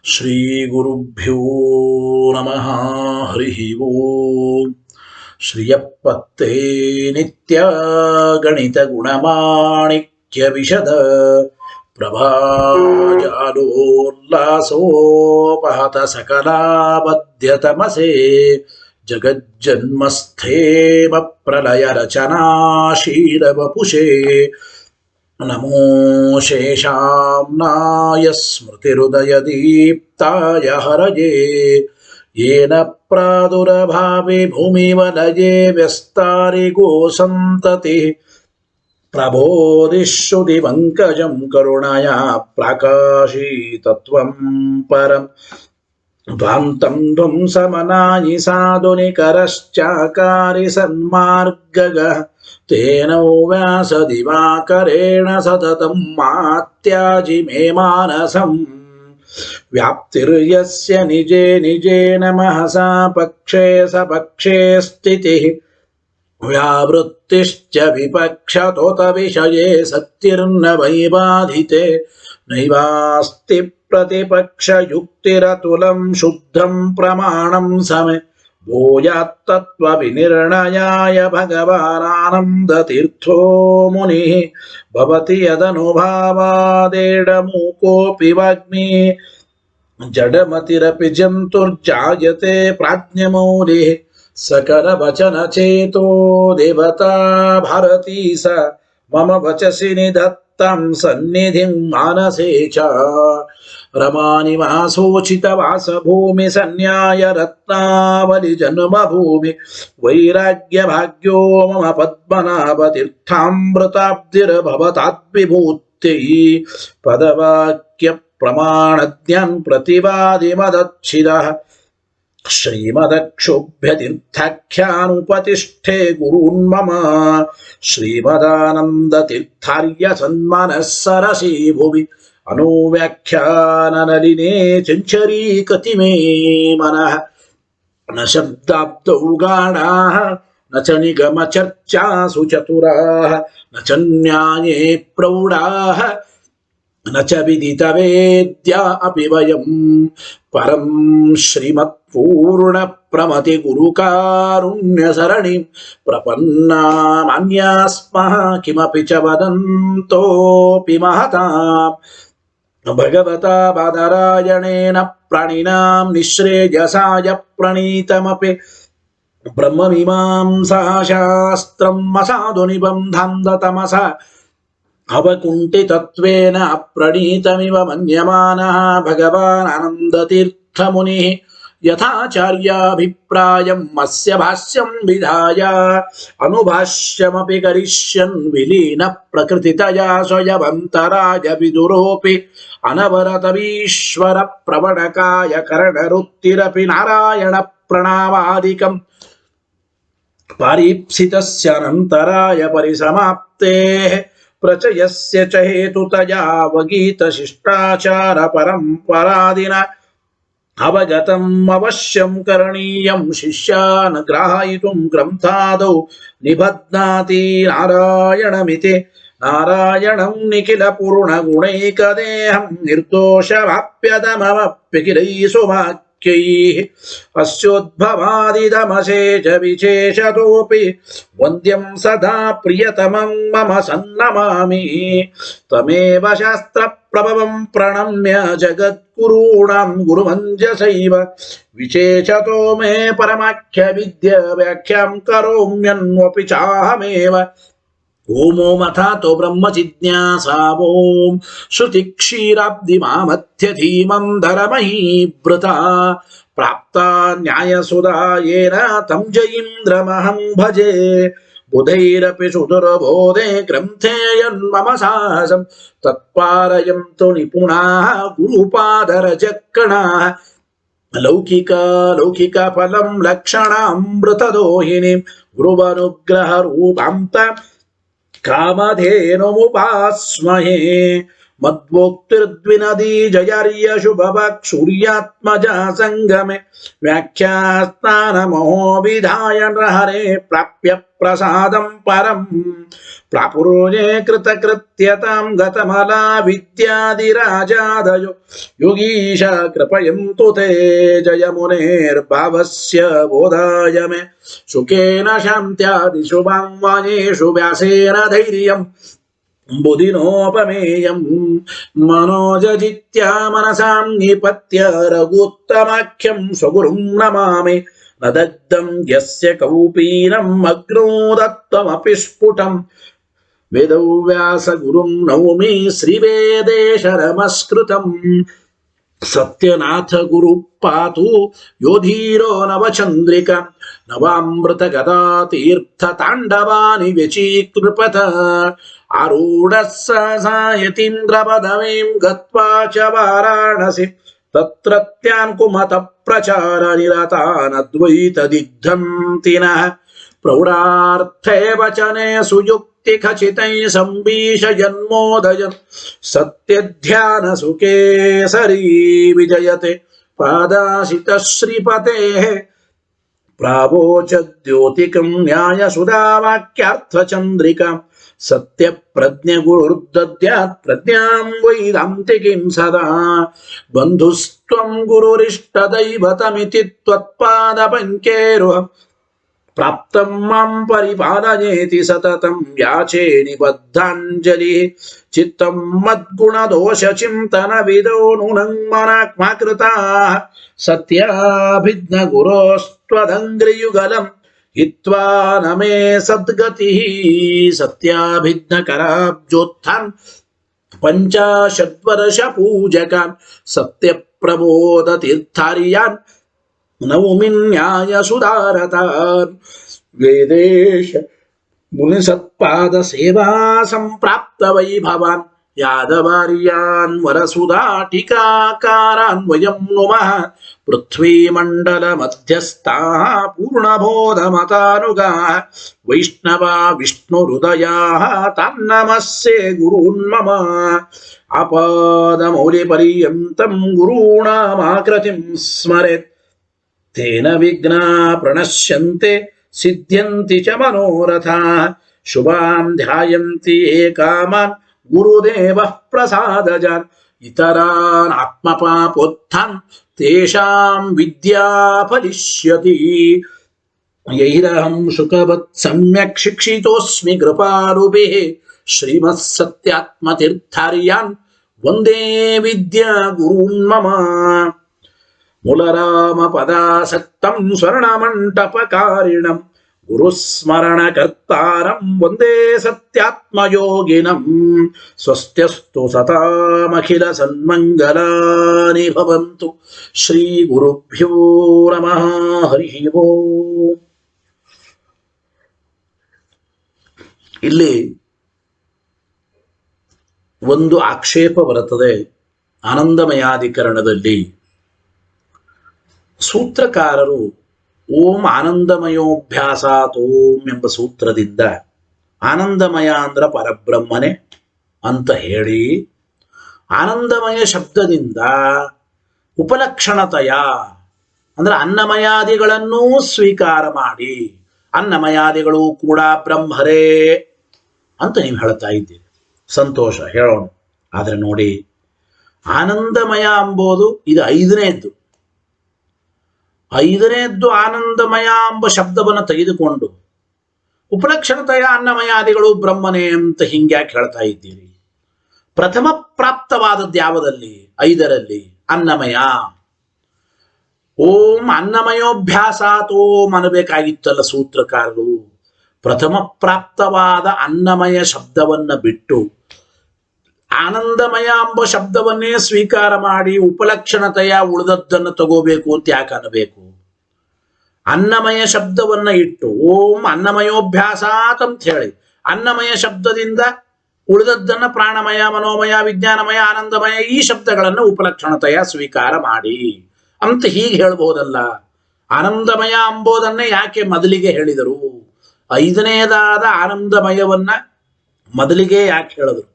ಶ್ರೀ ಗುರುಭ್ಯೋ ನಮಃ. ಹರಿ ಓಂ. ಶ್ರಿಯಪ್ಪತ್ತೇ ನಿತ್ಯ ಗಣಿತ ಗುಣಮಾಣಿಕ್ಯ ವಿಶದ ಪ್ರಭಾಜಾಲೋಲ್ಲಾಸೋಪಹತ ಸಕಲಾಬಧ್ಯ ತಮಸೆ ಜಗಜ್ಜನ್ಮಸ್ಥೇಮ ಪ್ರಲಯ ರಚನಾಶೀಲ ವಪುಷೇ ನಮೋ ಶೇಷಾಂನಾಯ ಸ್ಮೃತಿಹೃದಯದೀಪ್ತಾಯ ಹರಯೇ ಯೇನ ಪ್ರಾದುರಭಾವೆ ಭೂಮಿವಲಯೇ ವ್ಯಸ್ತಾರಿ ಗೋಸಂತತಿ ಪ್ರಬೋಧಿಶ್ರುತಿಪಂಕಜಂ ಕರುಣಯಾ ಪ್ರಾಕಾಶೀತತ್ವಂ ಪರಂ ಧ್ವಾಂತಂ ಧ್ವಂಸಮನಾಯಿ ಸಾಧುನಿಕರಶ್ಚಾಕಾರಿ ಸನ್ಮಾರ್ಗಗಃ ತೇನೋ ವ್ಯಾಸದಿವಾಕರೇಣ ಸತತಂ ಮಾತ್ಯಾಜಿ ಮೇ ಮಾನಸಂ ವ್ಯಾಪ್ತಿರ್ಯಸ್ಯ ನಿಜೇ ನಿಜೇನ ಮಹಸಾ ಪಕ್ಷೇ ಸಪಕ್ಷೇ ಸ್ಥಿತಿಃ ವ್ಯಾವೃತ್ತಿಶ್ಚ ವಿಪಕ್ಷತೋತ ವಿಷಯೇ ಸತ್ತಿರ್ನ ವೈಬಾಧಿತೆ ನೈವಾಸ್ತಿ प्रतिपक्षयुक्तिरतुलं शुद्धं प्रमाणं समे भूयात्तत्त्वविनिर्णयाय भगवानानन्दतीर्थो मुनिः भवति यदनुभावादेडमूकोऽपि वाग्मी जडमतिरपि जन्तुर्जायते प्राज्ञमौलिः सकलवचनचेतो देवता भारती स मम वचसि निधत्तं सन्निधिं मानसे च रमानिवासोचितवासभूमि सन्न्याय रत्नावलि जन्मभूमि वैराग्य भाग्यो मम पद्मनाभतीर्थामृताब्धिर्भवताद्विभूत्यै पदवाक्य प्रमाणज्ञान प्रतिवादि मदच्छिदः श्रीमदक्षोभ्यतीर्थाख्यानुपतिष्ठे गुरून्मम श्रीमदानन्दतीर्थार्य सन्मनः सरसी भुवि अनुव्याख्याननलिने चञ्चरी कतिमे मनः न शब्दाब्दौ गाढाः न च निगमचर्चासु चतुराः न च न्याये प्रौढाः न च विदितवेद्या अपि वयं परं श्रीमत्पूर्णप्रमति गुरुकारुण्यसरणिं प्रपन्नामन्यास्मः किमपि च वदन्तोऽपि महताम् भगवता बादरायणेन प्राणिनां निःश्रेयसाय प्रणीतमपि ब्रह्ममीमांसाशास्त्रम् असाधु निबन्धान्धतमसा अवकुण्ठितत्वेन अप्रणीतमिव मन्यमानः भगवान् आनन्दतीर्थमुनिः यथाचार्याभिप्रायम् अस्य भाष्यं विधाय अनुभाष्यमपि करिष्यन् विलीन प्रकृतितया स्वयमन्तराय विदुरोऽपि अनवरतमीश्वर प्रवणकाय करणरुत्तिरपि नारायण प्रणामादिकम् पारीप्सितस्य अनन्तराय परिसमाप्तेः प्रचयस्य च हेतुतया वगीतशिष्टाचार परम्परादिना अवगतम् अवश्यं करणीयं शिष्यान् ग्राहयितुं ग्रन्थादौ निबध्नाति नारायणमिति नारायणं निखिलपूर्णगुणैकदेहं निर्दोषमाप्यतममप्यखिलैः सुवाक्यैः अस्योद्भवादिदमशे च विशेषतोऽपि वन्द्यं सदा प्रियतमं मम सन्नमामि तमेव शास्त्रप्रभवं प्रणम्य जगद्गुरूणां गुरुमञ्जसैव विशेषतो मे परमाख्यविद्या व्याख्यां करोम्यन्वपि चाहमेव ओमो मथातो ब्रह्मजिज्ञासा ओम श्रुतिक्षीराब्धिमामध्यधीमं धरमहीवृता प्राप्ता न्यायसुधा येन तं जयीन्द्रमहं भजे बुधैरपि सुदुर्बोधे ग्रन्थे यन्मम साहसं तत्पारयन्तु निपुणाः गुरुपादरजक्कणाः लौकिकफलं लक्षणामृतदोहिनीं गुरुवनुग्रहरूपां कामधेनुमुपास्महे ಮದ್ವೋಕ್ತಿರ್ದ್ವಿನದಿ ಜಯಾರ್ಯ ಶುಭವಾಕ್ ಸೂರ್ಯಾತ್ಮಜ ಸಂಗಮೆ ವ್ಯಾಖ್ಯಾಸ್ನಾನ ಮಹೋ ವಿಧಾಯ ಹರೇ ಪ್ರಾಪ್ಯ ಪ್ರಸಾದಂ ಪರಂ ಪ್ರಾಪುರೋಜೆ ಕೃತಕೃತ್ಯತಾಂ ಗತಮಲಾ ವಿದ್ಯಾದಿರಾಜಾದಯೋ ಯೋಗೀಶ ಕೃಪಯಂತು ತೇ ಜಯ ಮುನೇರ್ಭಾವಸ್ಯ ಬೋಧಾಯ ಮೇ ಸುಖೇನ ಶಾಂತ್ಯಾದಿಷು ವಾಂಗ್ವಾಯೇಷು ವ್ಯಾಸೇನ ಧೈರ್ಯಂ ಬುಧಿನೋಪಮೇಯಂ ಮನೋಜಜಿತ್ಯ ಮನಸಾಂ ನಿಪತ್ಯ ರಘುತ್ತಮಾಖ್ಯಂ ಸ್ವಗುರುಂ ನಮಾಮಿ ನ ದಗ್ಧಂ ಯಸ್ಯ ಕೌಪೀನಂ ಅಗ್ನೋ ದತ್ತಮಪಿ ಸ್ಫುಟಂ ವೇದವ್ಯಾಸ ಗುರುಂ ನೌಮಿ ಶ್ರೀವೇದೇಶ ನಮಸ್ಕೃತಂ ಸತ್ಯನಾಥ ಗುರು ಪಾತು ಯೋಧೀರೋ ನವಚಂದ್ರಿಕ ನವಾಮೃತ ಗದಾ ತೀರ್ಥ ತಾಂಡವಾನಿ ವ್ಯಚೀಕೃಪತ ಆರೂಢ ಸಾಯತೀಂದ್ರ ಪದವೀಂ ಗತ್ವಾ ಚ ವಾರಾಣಸಿ ತತ್ರತ್ಯಾನ್ ಕುಮತ ಪ್ರಚಾರ ನಿರತಾನದ್ವೈತ ದಿಗ್ಧಂತಿನಃ ಪ್ರೌಢಾರ್ಥೇ ವಚನೆ ಸುಯುಕ್ತಿ ಖಚಿತೈ ಸಂಬೀಷ ಜನ್ಮೋದಯನ್ ಸತ್ಯಧ್ಯಾನ ಸುಕೇಸರೀ ವಿಜಯತೆ ಪಾದಾಶಿತ ಶ್ರೀಪತೆ ಪ್ರಾವೋಚದ್ಯೋತಿಕಂ ನ್ಯಾಯ ಸುಧಾವಾಕ್ಯಾರ್ಥಚಂದ್ರಿಕಾ ಸತ್ಯ ಪ್ರಜ್ಞೆ ಗುರುರ್ದದ್ಯಾತ್ ಪ್ರಜ್ಞಾಂ ವೈದಾಂತಿಕಿಂ ಸದಾ ಬಂಧುಸ್ತ್ವಂ ಗುರುರಿಷ್ಟ ದೈವತಮಿತಿ ತ್ವತ್ಪಾದ ಪಂಕೇರುಹ ಪ್ರಾಪ್ತಂ ಮಾಂ ಪರಿಪಾಲಯೇತಿ ಸತತಂ ಯಾಚೇ ನಿಬದ್ಧಾಂಜಲಿ ಚಿತ್ತಂ ಮದ್ಗುಣದೋಷ ಚಿಂತನ ವಿದೋ ನೂನಂ ಮನಾಕ್ಮಾಕೃತಾ ಸತ್ಯಾಭಿಜ್ಞ ಗುರೋಸ್ತ್ವದಂಗ್ರಿಯುಗಲಂ ಹಿತ್ವಾ ನಮೇ ಸದ್ಗತಿ ಸತ್ಯಾಭಿಜ್ಞ ಕರಾಬ್ಜೋತ್ಥಾನ್ ಪಂಚಾಶದ್ವರ್ಷ ಪೂಜಕಾನ್ ಸತ್ಯ ಪ್ರಬೋಧ ತೀರ್ಥಾರ್ಯಾನ್ ನೌಮಿನ್ಯಾಯ ಸುಧಾರತಾನ್ ವೇದೇಶ ಮುನಿಸತ್ಪಾದ ಸೇವಾ ಸಂಪ್ರಾಪ್ತ ವೈಭವಾನ್ ಯಾದವಾರ್ಯಾನ್ ವರಸುಧಾ ಟೀಕಾಕಾರಾನ್ ವಯಂ ನುಮಃ ಪೃಥ್ವೀಮಂಡಲ ಮಧ್ಯಸ್ಥಾಃ ಪೂರ್ಣಬೋಧ ಮತಾನುಗಾ ವೈಷ್ಣವಾ ವಿಷ್ಣು ಹೃದಯಾಃ ತಾನ್ನಮಸ್ಸೆ ಗುರೂನ್ಮಮ ಆಪಾದಮೌಲಿ ಪರ್ಯಂತಂ ಗುರೂಣಾಮಾಕೃತಿಂ ಸ್ಮರೆತ್ ತೇನ ವಿಘ್ನಾ ಪ್ರಣಶ್ಯಂತೆ ಸಿದ್ಧ್ಯಂತಿ ಚ ಮನೋರಥಾಃ ಶುಭಾನ್ ಧ್ಯಾಯಂತಿ ಏಕಾಮಾನ್ ಗುರುದೇವಃ ಪ್ರಸಾದಜಾನ್ ಇತರಾನ್ ಆತ್ಮಪಾಪೋತ್ಥಾನ್ ತೇಷಾಂ ವಿದ್ಯಾ ಫಲಿಷ್ಯತಿ ಯೈರಹಂ ಶುಕವತ್ ಸಮ್ಯಕ್ ಶಿಕ್ಷಿತೋಸ್ಮಿ ಕೃಪಾರೂಪಿಃ ಶ್ರೀಮತ್ ಸತ್ಯಾತ್ಮತೀರ್ಥಾರ್ಯಾನ್ ವಂದೇ ವಿದ್ಯಾ ಗುರೂನ್ ಮಮ ಮೂಲರಾಮ ಪದಾಸಕ್ತಂ ಸ್ವರ್ಣಮಂಟಪಕಾರಿಣಂ ಗುರುಸ್ಮರಣಕರ್ತಾರಂ ವಂದೇ ಸತ್ಯಾತ್ಮಯೋಗಿನಂ ಸ್ವಸ್ತ್ಯಸ್ತು ಸತಾಮಖಿಲ ಸನ್ಮಂಗಲಾನಿ ಭವಂತು ಶ್ರೀ ಗುರುಭ್ಯೋ ನಮಃ ಹರಿ ಓಂ. ಇಲ್ಲಿ ಒಂದು ಆಕ್ಷೇಪ ಬರುತ್ತದೆ ಆನಂದಮಯಾಧಿಕರಣದಲ್ಲಿ. ಸೂತ್ರಕಾರರು ಓಂ ಆನಂದಮಯೋಭ್ಯಾಸಾತ್ ಓಂ ಎಂಬ ಸೂತ್ರದಿಂದ ಆನಂದಮಯ ಅಂದ್ರ ಪರಬ್ರಹ್ಮನೇ ಅಂತ ಹೇಳಿ, ಆನಂದಮಯ ಶಬ್ದದಿಂದ ಉಪಲಕ್ಷಣತೆಯ ಅಂದ್ರೆ ಅನ್ನಮಯಾದಿಗಳನ್ನೂ ಸ್ವೀಕಾರ ಮಾಡಿ ಅನ್ನಮಯಾದಿಗಳು ಕೂಡ ಬ್ರಹ್ಮರೇ ಅಂತ ನೀವು ಹೇಳ್ತಾ ಇದ್ದೀರಿ. ಸಂತೋಷ, ಹೇಳೋಣ. ಆದರೆ ನೋಡಿ, ಆನಂದಮಯ ಎಂಬುದು ಇದು ಐದನೇದ್ದು ಆನಂದಮಯ ಎಂಬ ಶಬ್ದವನ್ನು ತೆಗೆದುಕೊಂಡು ಉಪಲಕ್ಷಣತೆಯ ಅನ್ನಮಯಾದಿಗಳು ಬ್ರಹ್ಮನೇ ಅಂತ ಹಿಂಗ್ಯಾಕೆ ಹೇಳ್ತಾ ಇದ್ದೀರಿ? ಪ್ರಥಮ ಪ್ರಾಪ್ತವಾದದ್ದು ಯಾವುದಲ್ಲಿ? 5ರಲ್ಲಿ ಅನ್ನಮಯ. ಓಂ ಅನ್ನಮಯೋಭ್ಯಾಸಾತ್ ಓಂ ಅನ್ನಬೇಕಾಗಿತ್ತಲ್ಲ ಸೂತ್ರಕಾರರು. ಪ್ರಥಮ ಪ್ರಾಪ್ತವಾದ ಅನ್ನಮಯ ಶಬ್ದವನ್ನ ಬಿಟ್ಟು ಆನಂದಮಯ ಎಂಬ ಶಬ್ದವನ್ನೇ ಸ್ವೀಕಾರ ಮಾಡಿ ಉಪಲಕ್ಷಣತೆಯ ಉಳಿದದ್ದನ್ನು ತಗೋಬೇಕು ಅಂತ ಯಾಕೆ ಅನ್ನಬೇಕು? ಅನ್ನಮಯ ಶಬ್ದವನ್ನ ಇಟ್ಟು ಓಂ ಅನ್ನಮಯೋಭ್ಯಾಸಾತ್ ಅಂತ ಹೇಳಿ ಅನ್ನಮಯ ಶಬ್ದದಿಂದ ಉಳಿದದ್ದನ್ನ ಪ್ರಾಣಮಯ, ಮನೋಮಯ, ವಿಜ್ಞಾನಮಯ, ಆನಂದಮಯ ಈ ಶಬ್ದಗಳನ್ನು ಉಪಲಕ್ಷಣತೆಯ ಸ್ವೀಕಾರ ಮಾಡಿ ಅಂತ ಹೀಗೆ ಹೇಳ್ಬೋದಲ್ಲ. ಆನಂದಮಯ ಎಂಬುದನ್ನೇ ಯಾಕೆ ಮೊದಲಿಗೆ ಹೇಳಿದರು? 5ನೇದಾದ ಆನಂದಮಯವನ್ನ ಮೊದಲಿಗೆ ಯಾಕೆ ಹೇಳಿದರು?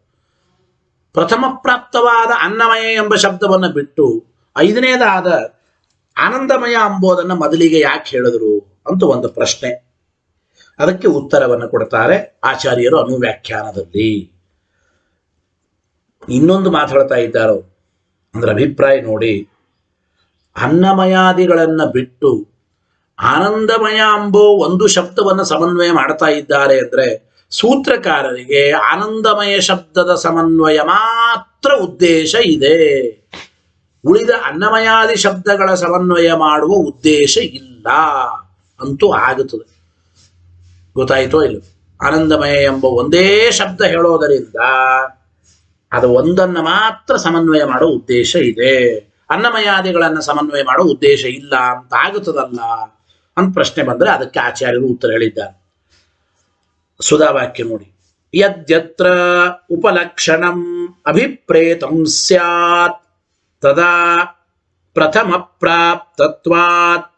ಪ್ರಥಮ ಪ್ರಾಪ್ತವಾದ ಅನ್ನಮಯ ಎಂಬ ಶಬ್ದವನ್ನು ಬಿಟ್ಟು ಐದನೇದಾದ ಆನಂದಮಯ ಎಂಬುದನ್ನು ಮೊದಲಿಗೆ ಯಾಕೆ ಹೇಳಿದ್ರು ಅಂತ ಒಂದು ಪ್ರಶ್ನೆ. ಅದಕ್ಕೆ ಉತ್ತರವನ್ನು ಕೊಡ್ತಾರೆ ಆಚಾರ್ಯರು ಅನುವ್ಯಾಖ್ಯಾನದಲ್ಲಿ. ಇನ್ನೊಂದು ಮಾತಾಡ್ತಾ ಇದ್ದಾರೋ ಅಂದ್ರೆ ಅಭಿಪ್ರಾಯ ನೋಡಿ, ಅನ್ನಮಯಾದಿಗಳನ್ನ ಬಿಟ್ಟು ಆನಂದಮಯ ಎಂಬೋ ಒಂದು ಶಬ್ದವನ್ನು ಸಮನ್ವಯ ಮಾಡ್ತಾ ಇದ್ದಾರೆ ಅಂದ್ರೆ ಸೂತ್ರಕಾರರಿಗೆ ಆನಂದಮಯ ಶಬ್ದದ ಸಮನ್ವಯ ಮಾತ್ರ ಉದ್ದೇಶ ಇದೆ, ಉಳಿದ ಅನ್ನಮಯಾದಿ ಶಬ್ದಗಳ ಸಮನ್ವಯ ಮಾಡುವ ಉದ್ದೇಶ ಇಲ್ಲ ಅಂತೂ ಆಗುತ್ತದೆ. ಗೊತ್ತಾಯಿತೋ ಇಲ್ಲ? ಆನಂದಮಯ ಎಂಬ ಒಂದೇ ಶಬ್ದ ಹೇಳೋದರಿಂದ ಅದು ಒಂದನ್ನು ಮಾತ್ರ ಸಮನ್ವಯ ಮಾಡೋ ಉದ್ದೇಶ ಇದೆ, ಅನ್ನಮಯಾದಿಗಳನ್ನು ಸಮನ್ವಯ ಮಾಡೋ ಉದ್ದೇಶ ಇಲ್ಲ ಅಂತ ಆಗುತ್ತದಲ್ಲ ಅಂತ ಪ್ರಶ್ನೆ ಬಂದರೆ ಅದಕ್ಕೆ ಆಚಾರ್ಯರು ಉತ್ತರ ಹೇಳಿದ್ದಾರೆ. ಸುಧಾವಾಕ್ಯ ನೋಡಿ, ಯದ್ಯತ್ರ ಉಪಲಕ್ಷಣಂ ಅಭಿಪ್ರೇತಂ ಸ್ಯಾತ್ ತದಾ ಪ್ರಥಮ ಪ್ರಾಪ್ತತ್ವಾತ್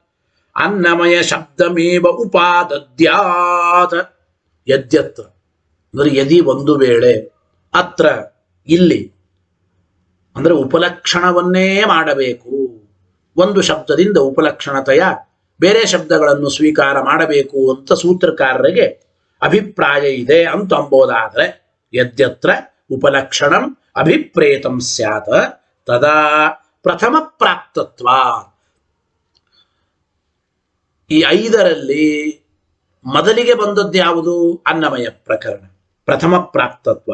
ಅನ್ನಮಯ ಶಬ್ದಮೇವ ಉಪಾದದ್ಯಾತ್. ಯದ್ಯತ್ರ ಅಂದ್ರೆ ಯದಿ ಒಂದು ವೇಳೆ, ಅತ್ರ ಇಲ್ಲಿ ಅಂದ್ರೆ ಉಪಲಕ್ಷಣವನ್ನೇ ಮಾಡಬೇಕು, ಒಂದು ಶಬ್ದದಿಂದ ಉಪಲಕ್ಷಣತೆಯ ಬೇರೆ ಶಬ್ದಗಳನ್ನು ಸ್ವೀಕಾರ ಮಾಡಬೇಕು ಅಂತ ಸೂತ್ರಕಾರರಿಗೆ ಅಭಿಪ್ರಾಯ ಇದೆ ಅಂತ ಅಂಬೋದಾದ್ರೆ ಯದ್ಯತ್ರ ಉಪಲಕ್ಷಣಂ ಅಭಿಪ್ರೇತಂ ಸ್ಯಾತ್ ತದಾ ಪ್ರಥಮ ಪ್ರಾಪ್ತತ್ವ. ಈ ಐದರಲ್ಲಿ ಮೊದಲಿಗೆ ಬಂದದ್ದು ಯಾವುದು? ಅನ್ನಮಯ ಪ್ರಕರಣ, ಪ್ರಥಮ ಪ್ರಾಪ್ತತ್ವ.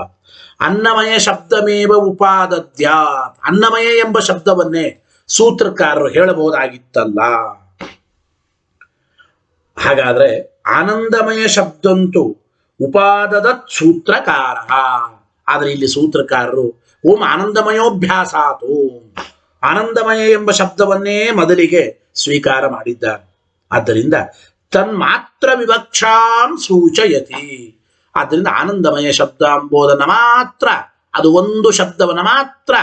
ಅನ್ನಮಯ ಶಬ್ದಮೇವ ಉಪಾದದ್ಯಾತ್, ಅನ್ನಮಯ ಎಂಬ ಶಬ್ದವನ್ನೇ ಸೂತ್ರಕಾರರು ಹೇಳಬಹುದಾಗಿತ್ತಲ್ಲ. ಹಾಗಾದ್ರೆ ಆನಂದಮಯ ಶಬ್ದಂತೂ ಉಪಾದದತ್ ಸೂತ್ರಕಾರ, ಆದರೆ ಇಲ್ಲಿ ಸೂತ್ರಕಾರರು ಓಂ ಆನಂದಮಯೋಭ್ಯಾಸಾತು, ಆನಂದಮಯ ಎಂಬ ಶಬ್ದವನ್ನೇ ಮೊದಲಿಗೆ ಸ್ವೀಕಾರ ಮಾಡಿದ್ದಾರೆ. ಆದ್ದರಿಂದ ತನ್ಮಾತ್ರ ವಿವಕ್ಷಾಂ ಸೂಚಯತಿ, ಆದ್ದರಿಂದ ಆನಂದಮಯ ಶಬ್ದ ಎಂಬುದನ್ನು ಮಾತ್ರ, ಅದು ಒಂದು ಶಬ್ದವನ್ನು ಮಾತ್ರ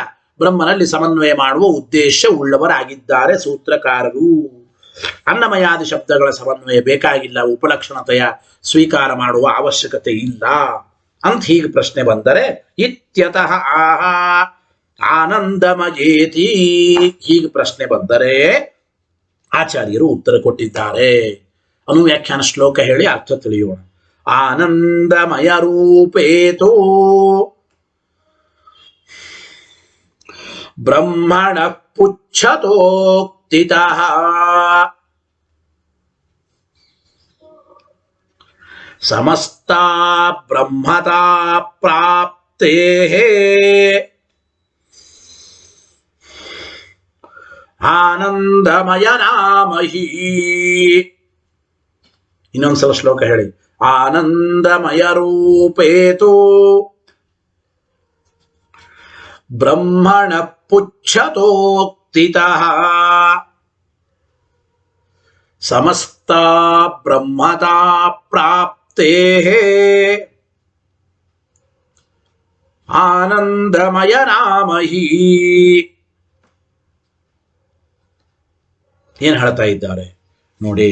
ಬ್ರಹ್ಮನಲ್ಲಿ ಸಮನ್ವಯ ಮಾಡುವ ಉದ್ದೇಶ ಉಳ್ಳವರಾಗಿದ್ದಾರೆ ಸೂತ್ರಕಾರರು. ಅನ್ನಮಯಾದಿ ಶಬ್ದಗಳ ಸಮನ್ವಯ ಬೇಕಾಗಿಲ್ಲ, ಉಪಲಕ್ಷಣತೆಯ ಸ್ವೀಕಾರ ಮಾಡುವ ಅವಶ್ಯಕತೆ ಇಲ್ಲ ಅಂತ ಹೀಗೆ ಪ್ರಶ್ನೆ ಬಂದರೆ ಇತ್ಯತಃ ಆಹಾ ಆನಂದಮಯೇತಿ, ಹೀಗೆ ಪ್ರಶ್ನೆ ಬಂದರೆ ಆಚಾರ್ಯರು ಉತ್ತರ ಕೊಟ್ಟಿದ್ದಾರೆ. ಅನುವ್ಯಾಖ್ಯಾನ ಶ್ಲೋಕ ಹೇಳಿ ಅರ್ಥ ತಿಳಿಯೋಣ. ಆನಂದಮಯ ರೂಪೇತೋ ಬ್ರಹ್ಮಣ ಪುಚ್ಛತೋಕ್ತಿತಃ ಸಮಸ್ತಾ ಬ್ರಹ್ಮತಾ ಪ್ರಾಪ್ತೇಃ ಆನಂದಮಯ ನಾಮಹಿ. ಇನ್ನೊಂದ್ಸಲ ಶ್ಲೋಕ ಹೇಳಿ. ಆನಂದಮಯ ರೂಪೇತೋ ಬ್ರಹ್ಮಣ ಪುಚ್ಛತೋಕ್ತಿತಃ ಸಮಸ್ತ ಬ್ರಹ್ಮತಾ ಪ್ರಾಪ್ತೇಃ ಆನಂದಮಯ ನಾಮಹಿ. ಏನ್ ಹೇಳ್ತಾ ಇದ್ದಾರೆ ನೋಡಿ.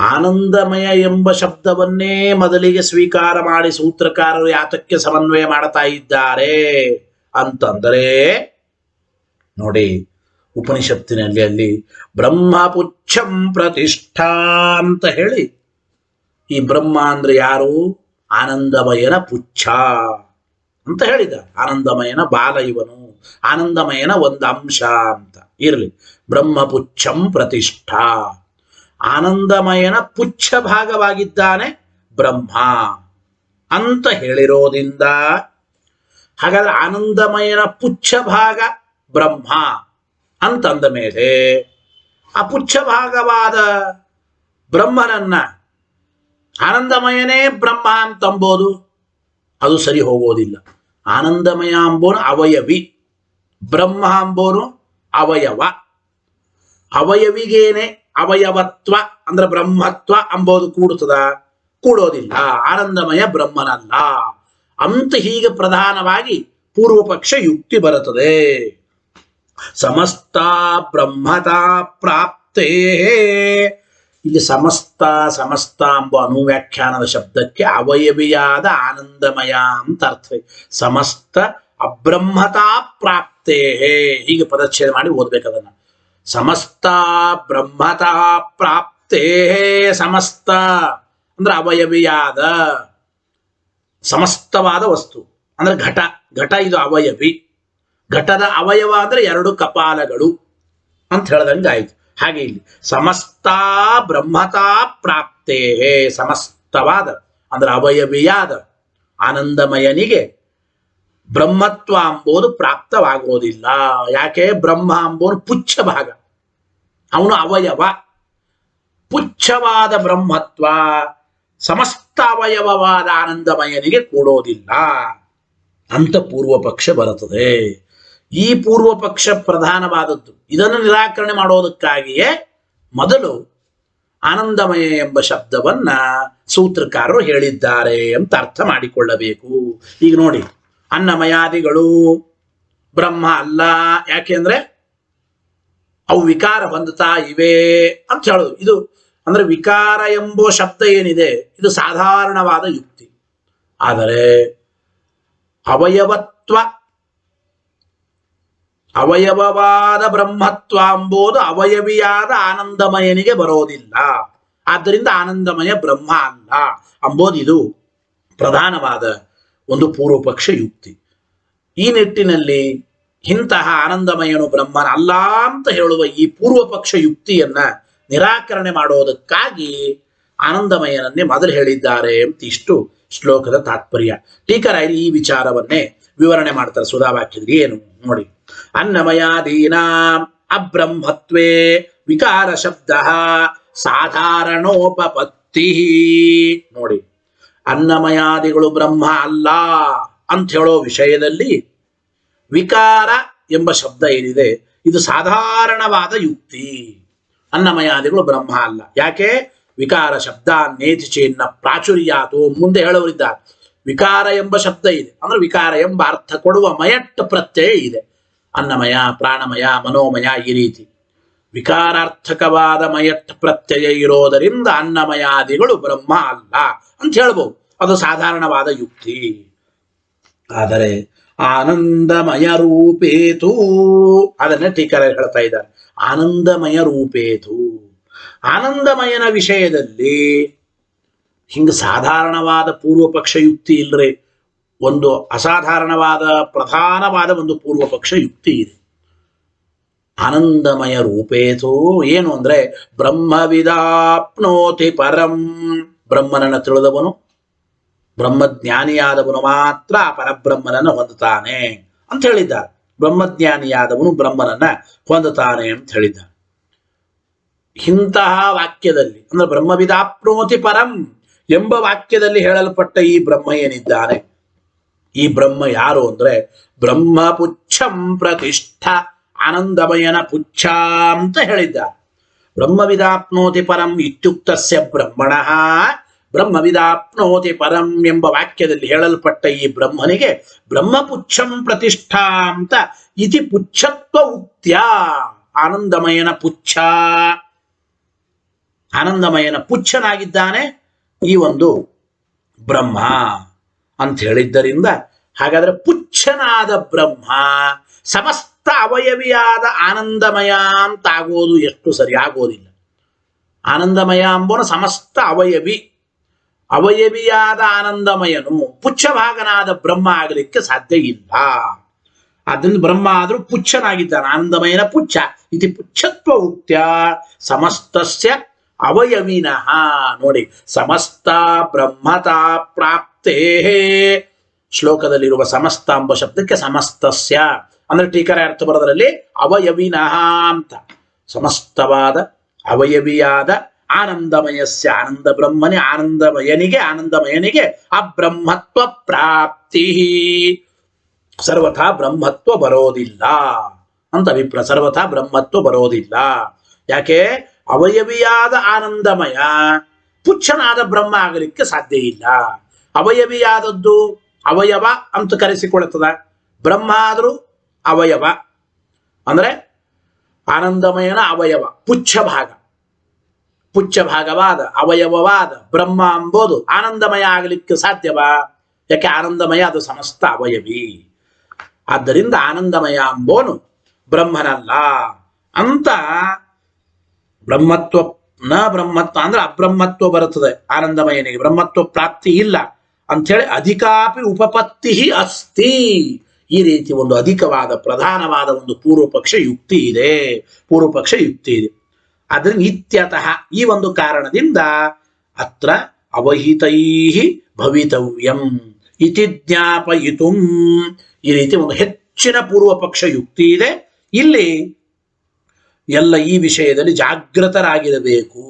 ಆನಂದಮಯ ಎಂಬ ಶಬ್ದವನ್ನೇ ಮೊದಲಿಗೆ ಸ್ವೀಕಾರ ಮಾಡಿ ಸೂತ್ರಕಾರರು ಯಾತಕ್ಕೆ ಸಮನ್ವಯ ಮಾಡ್ತಾ ಇದ್ದಾರೆ ಅಂತಂದರೆ ನೋಡಿ, ಉಪನಿಷತ್ತಿನಲ್ಲಿ ಅಲ್ಲಿ ಬ್ರಹ್ಮಪುಚ್ಛಂ ಪ್ರತಿಷ್ಠಾ ಅಂತ ಹೇಳಿ, ಈ ಬ್ರಹ್ಮ ಅಂದ್ರೆ ಯಾರು? ಆನಂದಮಯನ ಪುಚ್ಛ ಅಂತ ಹೇಳಿದ. ಆನಂದಮಯನ ಬಾಲ ಇವನು, ಆನಂದಮಯನ ಒಂದು ಅಂಶ ಅಂತ ಇರಲಿ. ಬ್ರಹ್ಮಪುಚ್ಛಂ ಪ್ರತಿಷ್ಠಾ, ಆನಂದಮಯನ ಪುಚ್ಛ ಭಾಗವಾಗಿದ್ದಾನೆ ಬ್ರಹ್ಮ ಅಂತ ಹೇಳಿರೋದ್ರಿಂದ, ಹಾಗಾದ್ರೆ ಆನಂದಮಯನ ಪುಚ್ಛ ಭಾಗ ಬ್ರಹ್ಮ ಅಂತಂದ ಮೇಲೆ ಆ ಪುಚ್ಛ ಭಾಗವಾದ ಬ್ರಹ್ಮನನ್ನ ಆನಂದಮಯನೇ ಬ್ರಹ್ಮ ಅಂತಂಬೋದು ಅದು ಸರಿ ಹೋಗೋದಿಲ್ಲ. ಆನಂದಮಯ ಅಂಬೋನು ಅವಯವಿ, ಬ್ರಹ್ಮ ಅಂಬೋನು ಅವಯವ. ಅವಯವಿಗೇನೆ ಅವಯವತ್ವ ಅಂದ್ರೆ ಬ್ರಹ್ಮತ್ವ ಅಂಬೋದು ಕೂಡುತ್ತದ? ಕೂಡೋದಿಲ್ಲ. ಆನಂದಮಯ ಬ್ರಹ್ಮನಲ್ಲ ಅಂತ ಹೀಗೆ ಪ್ರಧಾನವಾಗಿ ಪೂರ್ವ ಪಕ್ಷ ಯುಕ್ತಿ ಬರುತ್ತದೆ. ಸಮಸ್ತ ಬ್ರಹ್ಮತಾ ಪ್ರಾಪ್ತೇ, ಇಲ್ಲಿ ಸಮಸ್ತ ಸಮಸ್ತ ಎಂಬ ಅನುವ್ಯಾಖ್ಯಾನದ ಶಬ್ದಕ್ಕೆ ಅವಯವಿಯಾದ ಆನಂದಮಯ ಅಂತ ಅರ್ಥ. ಸಮಸ್ತ ಅಬ್ರಹ್ಮತಾ ಪ್ರಾಪ್ತೇ, ಹೀಗೆ ಪದಚ್ಛೇದ ಮಾಡಿ ಓದ್ಬೇಕದನ್ನ. ಸಮಸ್ತ ಬ್ರಹ್ಮತಾ ಪ್ರಾಪ್ತೇ, ಸಮಸ್ತ ಅಂದ್ರೆ ಅವಯವಿಯಾದ ಸಮಸ್ತವಾದ ವಸ್ತು ಅಂದ್ರೆ ಘಟ. ಘಟ ಇದು ಅವಯವಿ. ಘಟದ ಅವಯವ ಅಂದ್ರೆ ಎರಡು ಕಪಾಲಗಳು ಅಂತ ಹೇಳ್ದಂಗೆ ಆಯ್ತು. ಹಾಗೆ ಇಲ್ಲಿ ಸಮಸ್ತ ಬ್ರಹ್ಮತಾ ಪ್ರಾಪ್ತೇ, ಸಮಸ್ತವಾದ ಅಂದ್ರೆ ಅವಯವಿಯಾದ ಆನಂದಮಯನಿಗೆ ಬ್ರಹ್ಮತ್ವ ಅಂಬೋದು ಪ್ರಾಪ್ತವಾಗೋದಿಲ್ಲ. ಯಾಕೆ? ಬ್ರಹ್ಮ ಅಂಬೋನು ಪುಚ್ಛ ಭಾಗ, ಅವನು ಅವಯವ. ಪುಚ್ಛವಾದ ಬ್ರಹ್ಮತ್ವ ಸಮಸ್ತ ಅವಯವವಾದ ಆನಂದಮಯನಿಗೆ ಕೊಡೋದಿಲ್ಲ ಅಂತ ಪೂರ್ವ ಪಕ್ಷ ಬರುತ್ತದೆ. ಈ ಪೂರ್ವ ಪಕ್ಷ ಪ್ರಧಾನವಾದದ್ದು. ಇದನ್ನು ನಿರಾಕರಣೆ ಮಾಡೋದಕ್ಕಾಗಿಯೇ ಮೊದಲು ಆನಂದಮಯ ಎಂಬ ಶಬ್ದವನ್ನ ಸೂತ್ರಕಾರರು ಹೇಳಿದ್ದಾರೆ ಅಂತ ಅರ್ಥ ಮಾಡಿಕೊಳ್ಳಬೇಕು. ಈಗ ನೋಡಿ, ಅನ್ನಮಯಾದಿಗಳು ಬ್ರಹ್ಮ ಅಲ್ಲ. ಯಾಕೆಂದ್ರೆ ಅವು ವಿಕಾರ ಹೊಂದುತ್ತಾ ಇವೆ ಅಂತ ಹೇಳೋದು. ಇದು ಅಂದ್ರೆ ವಿಕಾರ ಎಂಬ ಶಬ್ದ ಏನಿದೆ ಇದು ಸಾಧಾರಣವಾದ ಯುಕ್ತಿ. ಆದರೆ ಅವಯವತ್ವ, ಅವಯವವಾದ ಬ್ರಹ್ಮತ್ವ ಎಂಬುದು ಅವಯವಿಯಾದ ಆನಂದಮಯನಿಗೆ ಬರೋದಿಲ್ಲ. ಆದ್ದರಿಂದ ಆನಂದಮಯ ಬ್ರಹ್ಮ ಅಲ್ಲ ಅಂಬೋದು ಇದು ಪ್ರಧಾನವಾದ ಒಂದು ಪೂರ್ವ ಪಕ್ಷ ಯುಕ್ತಿ. ಈ ನಿಟ್ಟಿನಲ್ಲಿ ಇಂತಹ ಆನಂದಮಯನು ಬ್ರಹ್ಮನ ಅಲ್ಲ ಅಂತ ಹೇಳುವ ಈ ಪೂರ್ವ ಪಕ್ಷ ಯುಕ್ತಿಯನ್ನ ನಿರಾಕರಣೆ ಮಾಡೋದಕ್ಕಾಗಿ ಆನಂದಮಯನನ್ನೇ ಮೊದಲು ಹೇಳಿದ್ದಾರೆ ಅಂತ ಇಷ್ಟು ಶ್ಲೋಕದ ತಾತ್ಪರ್ಯ. ಟೀಕರಾಯರು ಈ ವಿಚಾರವನ್ನೇ ವಿವರಣೆ ಮಾಡ್ತಾರೆ ಸುಧಾವಾಕ್ಯದಲ್ಲಿ. ಏನು ನೋಡಿ, ಅನ್ನಮಯಾದೀನಾ ಅಬ್ರಹ್ಮತ್ವೇ ವಿಕಾರ ಶಬ್ದ ಸಾಧಾರಣೋಪಪತ್ತಿ. ನೋಡಿ, ಅನ್ನಮಯಾದಿಗಳು ಬ್ರಹ್ಮ ಅಲ್ಲ ಅಂತ ಹೇಳೋ ವಿಷಯದಲ್ಲಿ ವಿಕಾರ ಎಂಬ ಶಬ್ದ ಏನಿದೆ ಇದು ಸಾಧಾರಣವಾದ ಯುಕ್ತಿ. ಅನ್ನಮಯಾದಿಗಳು ಬ್ರಹ್ಮ ಅಲ್ಲ. ಯಾಕೆ? ವಿಕಾರ ಶಬ್ದ ನೇತಿ ಚೇನ್ನ ಪ್ರಾಚುರ್ಯಾತು, ಮುಂದೆ ಹೇಳೋರಿದ್ದಾರೆ. ವಿಕಾರ ಎಂಬ ಶಬ್ದ ಇದೆ ಅಂದ್ರೆ ವಿಕಾರ ಎಂಬ ಅರ್ಥ ಕೊಡುವ ಮಯಟ್ ಪ್ರತ್ಯಯ ಇದೆ. ಅನ್ನಮಯ, ಪ್ರಾಣಮಯ, ಮನೋಮಯ, ಈ ರೀತಿ ವಿಕಾರಾರ್ಥಕವಾದ ಮಯಟ್ ಪ್ರತ್ಯಯ ಇರೋದರಿಂದ ಅನ್ನಮಯಾದಿಗಳು ಬ್ರಹ್ಮ ಅಲ್ಲ ಅಂತ ಹೇಳ್ಬೋದು. ಅದು ಸಾಧಾರಣವಾದ ಯುಕ್ತಿ. ಆದರೆ ಆನಂದಮಯ ರೂಪೇತು, ಅದನ್ನೇ ಟೀಕರು ಹೇಳ್ತಾ ಇದ್ದಾರೆ. ಆನಂದಮಯ ರೂಪೇತು, ಆನಂದಮಯನ ವಿಷಯದಲ್ಲಿ ಹಿಂಗ ಸಾಧಾರಣವಾದ ಪೂರ್ವ ಪಕ್ಷ ಯುಕ್ತಿ ಇಲ್ಲರೆ ಒಂದು ಅಸಾಧಾರಣವಾದ ಪ್ರಧಾನವಾದ ಒಂದು ಪೂರ್ವ ಪಕ್ಷ ಯುಕ್ತಿ ಇದೆ. ಆನಂದಮಯ ರೂಪೇತು ಏನು ಅಂದ್ರೆ ಬ್ರಹ್ಮವಿದಾಪ್ನೋತಿ ಪರಂ, ಬ್ರಹ್ಮನನ್ನು ತಿಳಿದವನು, ಬ್ರಹ್ಮಜ್ಞಾನಿಯಾದವನು ಮಾತ್ರ ಆ ಪರಬ್ರಹ್ಮನನ್ನು ಹೊಂದುತ್ತಾನೆ ಅಂತ ಹೇಳಿದ್ದಾರೆ. ಬ್ರಹ್ಮಜ್ಞಾನಿಯಾದವನು ಬ್ರಹ್ಮನನ್ನ ಹೊಂದುತ್ತಾನೆ ಅಂತ ಹೇಳಿದ್ದಾರೆ. ಇಂತಹ ವಾಕ್ಯದಲ್ಲಿ ಅಂದ್ರೆ ಬ್ರಹ್ಮವಿದಾಪ್ನೋತಿ ಪರಂ ಎಂಬ ವಾಕ್ಯದಲ್ಲಿ ಹೇಳಲ್ಪಟ್ಟ ಈ ಬ್ರಹ್ಮ ಏನಿದ್ದಾನೆ, ಈ ಬ್ರಹ್ಮ ಯಾರು ಅಂದ್ರೆ ಬ್ರಹ್ಮ ಪುಚ್ಛಂ ಪ್ರತಿಷ್ಠ, ಆನಂದಮಯನ ಪುಚ್ಛ ಅಂತ ಹೇಳಿದ್ದಾರೆ. ಬ್ರಹ್ಮವಿದಾಪ್ನೋತಿ ಪರಂ ಇತ್ಯುಕ್ತಸ್ಯ ಬ್ರಹ್ಮಣಃ, ಬ್ರಹ್ಮವಿದಾಪ್ನೋತಿ ಪರಂ ಎಂಬ ವಾಕ್ಯದಲ್ಲಿ ಹೇಳಲ್ಪಟ್ಟ ಈ ಬ್ರಹ್ಮನಿಗೆ ಬ್ರಹ್ಮಪುಚ್ಛಂ ಪ್ರತಿಷ್ಠಾ ಅಂತ ಇತಿ ಪುಚ್ಛತ್ವ ಉಕ್ತ್ಯ, ಆನಂದಮಯನ ಪುಚ್ಛ, ಆನಂದಮಯನ ಪುಚ್ಛನಾಗಿದ್ದಾನೆ ಈ ಒಂದು ಬ್ರಹ್ಮ ಅಂತ ಹೇಳಿದ್ದರಿಂದ, ಹಾಗಾದ್ರೆ ಪುಚ್ಛನಾದ ಬ್ರಹ್ಮ ಸಮಸ್ತ ಅವಯವಿಯಾದ ಆನಂದಮಯ ಅಂತಾಗೋದು ಎಷ್ಟು ಸರಿ ಆಗೋದಿಲ್ಲ. ಆನಂದಮಯ ಅಂಬೋನ ಸಮಸ್ತ ಅವಯವಿ, ಅವಯವಿಯಾದ ಆನಂದಮಯನು ಪುಚ್ಛಭಾಗನಾದ ಬ್ರಹ್ಮ ಆಗಲಿಕ್ಕೆ ಸಾಧ್ಯ ಇಲ್ಲ. ಆದ್ದರಿಂದ ಬ್ರಹ್ಮ ಆದ್ರೂ ಪುಚ್ಛನಾಗಿದ್ದಾನೆ, ಆನಂದಮಯನ ಪುಚ್ಛ ಇತಿ ಪುಚ್ಛತ್ವ ಉಕ್ತ್ಯ ಸಮಸ್ತಸ್ಯ ಅವಯವಿನಃ. ನೋಡಿ, ಸಮಸ್ತ ಬ್ರಹ್ಮತಾ ಪ್ರಾಪ್ತೇ, ಶ್ಲೋಕದಲ್ಲಿರುವ ಸಮಸ್ತ ಎಂಬ ಶಬ್ದಕ್ಕೆ ಸಮಸ್ತಸ್ಯ ಅಂದ್ರೆ ಟೀಕರ ಅರ್ಥ ಬರೋದ್ರಲ್ಲಿ ಅವಯವಿನಃ ಅಂತ, ಸಮಸ್ತವಾದ ಅವಯವಿಯಾದ ಆನಂದಮಯಸ್ಯ, ಆನಂದ ಬ್ರಹ್ಮನೇ ಆನಂದಮಯನಿಗೆ ಅಬ್ರಹ್ಮತ್ವ ಪ್ರಾಪ್ತಿ, ಸರ್ವಥಾ ಬ್ರಹ್ಮತ್ವ ಬರೋದಿಲ್ಲ ಅಂತ ಅಭಿಪ್ರಾಯ. ಸರ್ವಥಾ ಬ್ರಹ್ಮತ್ವ ಬರೋದಿಲ್ಲ. ಯಾಕೆ? ಅವಯವಿಯಾದ ಆನಂದಮಯ ಪುಚ್ಛನಾದ ಬ್ರಹ್ಮ ಆಗಲಿಕ್ಕೆ ಸಾಧ್ಯ ಇಲ್ಲ. ಅವಯವಿಯಾದದ್ದು ಅವಯವ ಅಂತ ಕರೆಸಿಕೊಳ್ಳುತ್ತದ, ಬ್ರಹ್ಮ ಆದರೂ ಅವಯವ ಅಂದ್ರೆ ಆನಂದಮಯನ ಅವಯವ ಪುಚ್ಛಭಾಗವಾದ ಅವಯವವಾದ ಬ್ರಹ್ಮ ಎಂಬುದು ಆನಂದಮಯ ಆಗಲಿಕ್ಕೆ ಸಾಧ್ಯವಾ? ಯಾಕೆ? ಆನಂದಮಯ ಅದು ಸಮಸ್ತ ಅವಯವಿ. ಆದ್ದರಿಂದ ಆನಂದಮಯ ಅಂಬೋನು ಬ್ರಹ್ಮನಲ್ಲ ಅಂತ ಬ್ರಹ್ಮತ್ವ ಬ್ರಹ್ಮತ್ವ ಅಂದ್ರೆ ಅಬ್ರಹ್ಮತ್ವ ಬರುತ್ತದೆ ಆನಂದಮಯನಿಗೆ, ಬ್ರಹ್ಮತ್ವ ಪ್ರಾಪ್ತಿ ಇಲ್ಲ ಅಂಥೇಳಿ ಅಧಿಕಾಪಿ ಉಪಪತ್ತಿ ಅಸ್ತಿ. ಈ ರೀತಿ ಒಂದು ಅಧಿಕವಾದ ಪ್ರಧಾನವಾದ ಒಂದು ಪೂರ್ವಪಕ್ಷ ಯುಕ್ತಿ ಇದೆ, ಪೂರ್ವಪಕ್ಷ ಯುಕ್ತಿ ಇದೆ. ಅದರಿಂದ ಇತ್ಯತಃ ಈ ಒಂದು ಕಾರಣದಿಂದ ಅತ್ರ ಅವಹಿತೈ ಭವಿತವ್ಯಂ ಇತಿ ಜ್ಞಾಪಯಿತು. ಈ ರೀತಿ ಒಂದು ಹೆಚ್ಚಿನ ಪೂರ್ವಪಕ್ಷ ಯುಕ್ತಿ ಇದೆ. ಇಲ್ಲಿ ಎಲ್ಲ ಈ ವಿಷಯದಲ್ಲಿ ಜಾಗೃತರಾಗಿರಬೇಕು.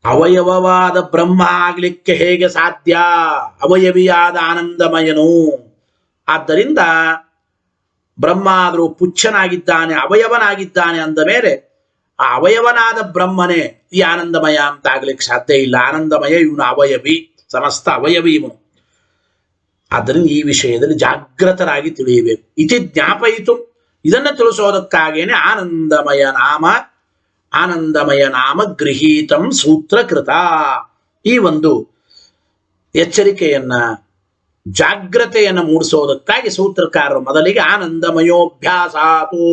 ಅವಯವವಾದ ಬ್ರಹ್ಮ ಆಗ್ಲಿಕ್ಕೆ ಹೇಗೆ ಸಾಧ್ಯ? ಅವಯವಿಯಾದ ಆನಂದಮಯನು. ಆದ್ದರಿಂದ ಬ್ರಹ್ಮ ಆದರೂ ಪುಚ್ಛನಾಗಿದ್ದಾನೆ, ಅವಯವನಾಗಿದ್ದಾನೆ ಅಂದ ಮೇಲೆ ಆ ಅವಯವನಾದ ಬ್ರಹ್ಮನೇ ಈ ಆನಂದಮಯ ಅಂತ ಆಗ್ಲಿಕ್ಕೆ ಸಾಧ್ಯ ಇಲ್ಲ. ಆನಂದಮಯ ಇವನು ಅವಯವಿ, ಸಮಸ್ತ ಅವಯವಿ ಇವನು. ಆದ್ದರಿಂದ ಈ ವಿಷಯದಲ್ಲಿ ಜಾಗೃತರಾಗಿ ತಿಳಿಯಬೇಕು. ಇತಿ ಜ್ಞಾಪಯಿತು, ಇದನ್ನು ತಿಳಿಸೋದಕ್ಕಾಗೇನೆ ಆನಂದಮಯ ನಾಮ ಗೃಹೀತಂ ಸೂತ್ರಕೃತ. ಈ ಒಂದು ಎಚ್ಚರಿಕೆಯನ್ನ, ಜಾಗ್ರತೆಯನ್ನು ಮೂಡಿಸೋದಕ್ಕಾಗಿ ಸೂತ್ರಕಾರರು ಮೊದಲಿಗೆ ಆನಂದಮಯೋಭ್ಯಾಸಾತು,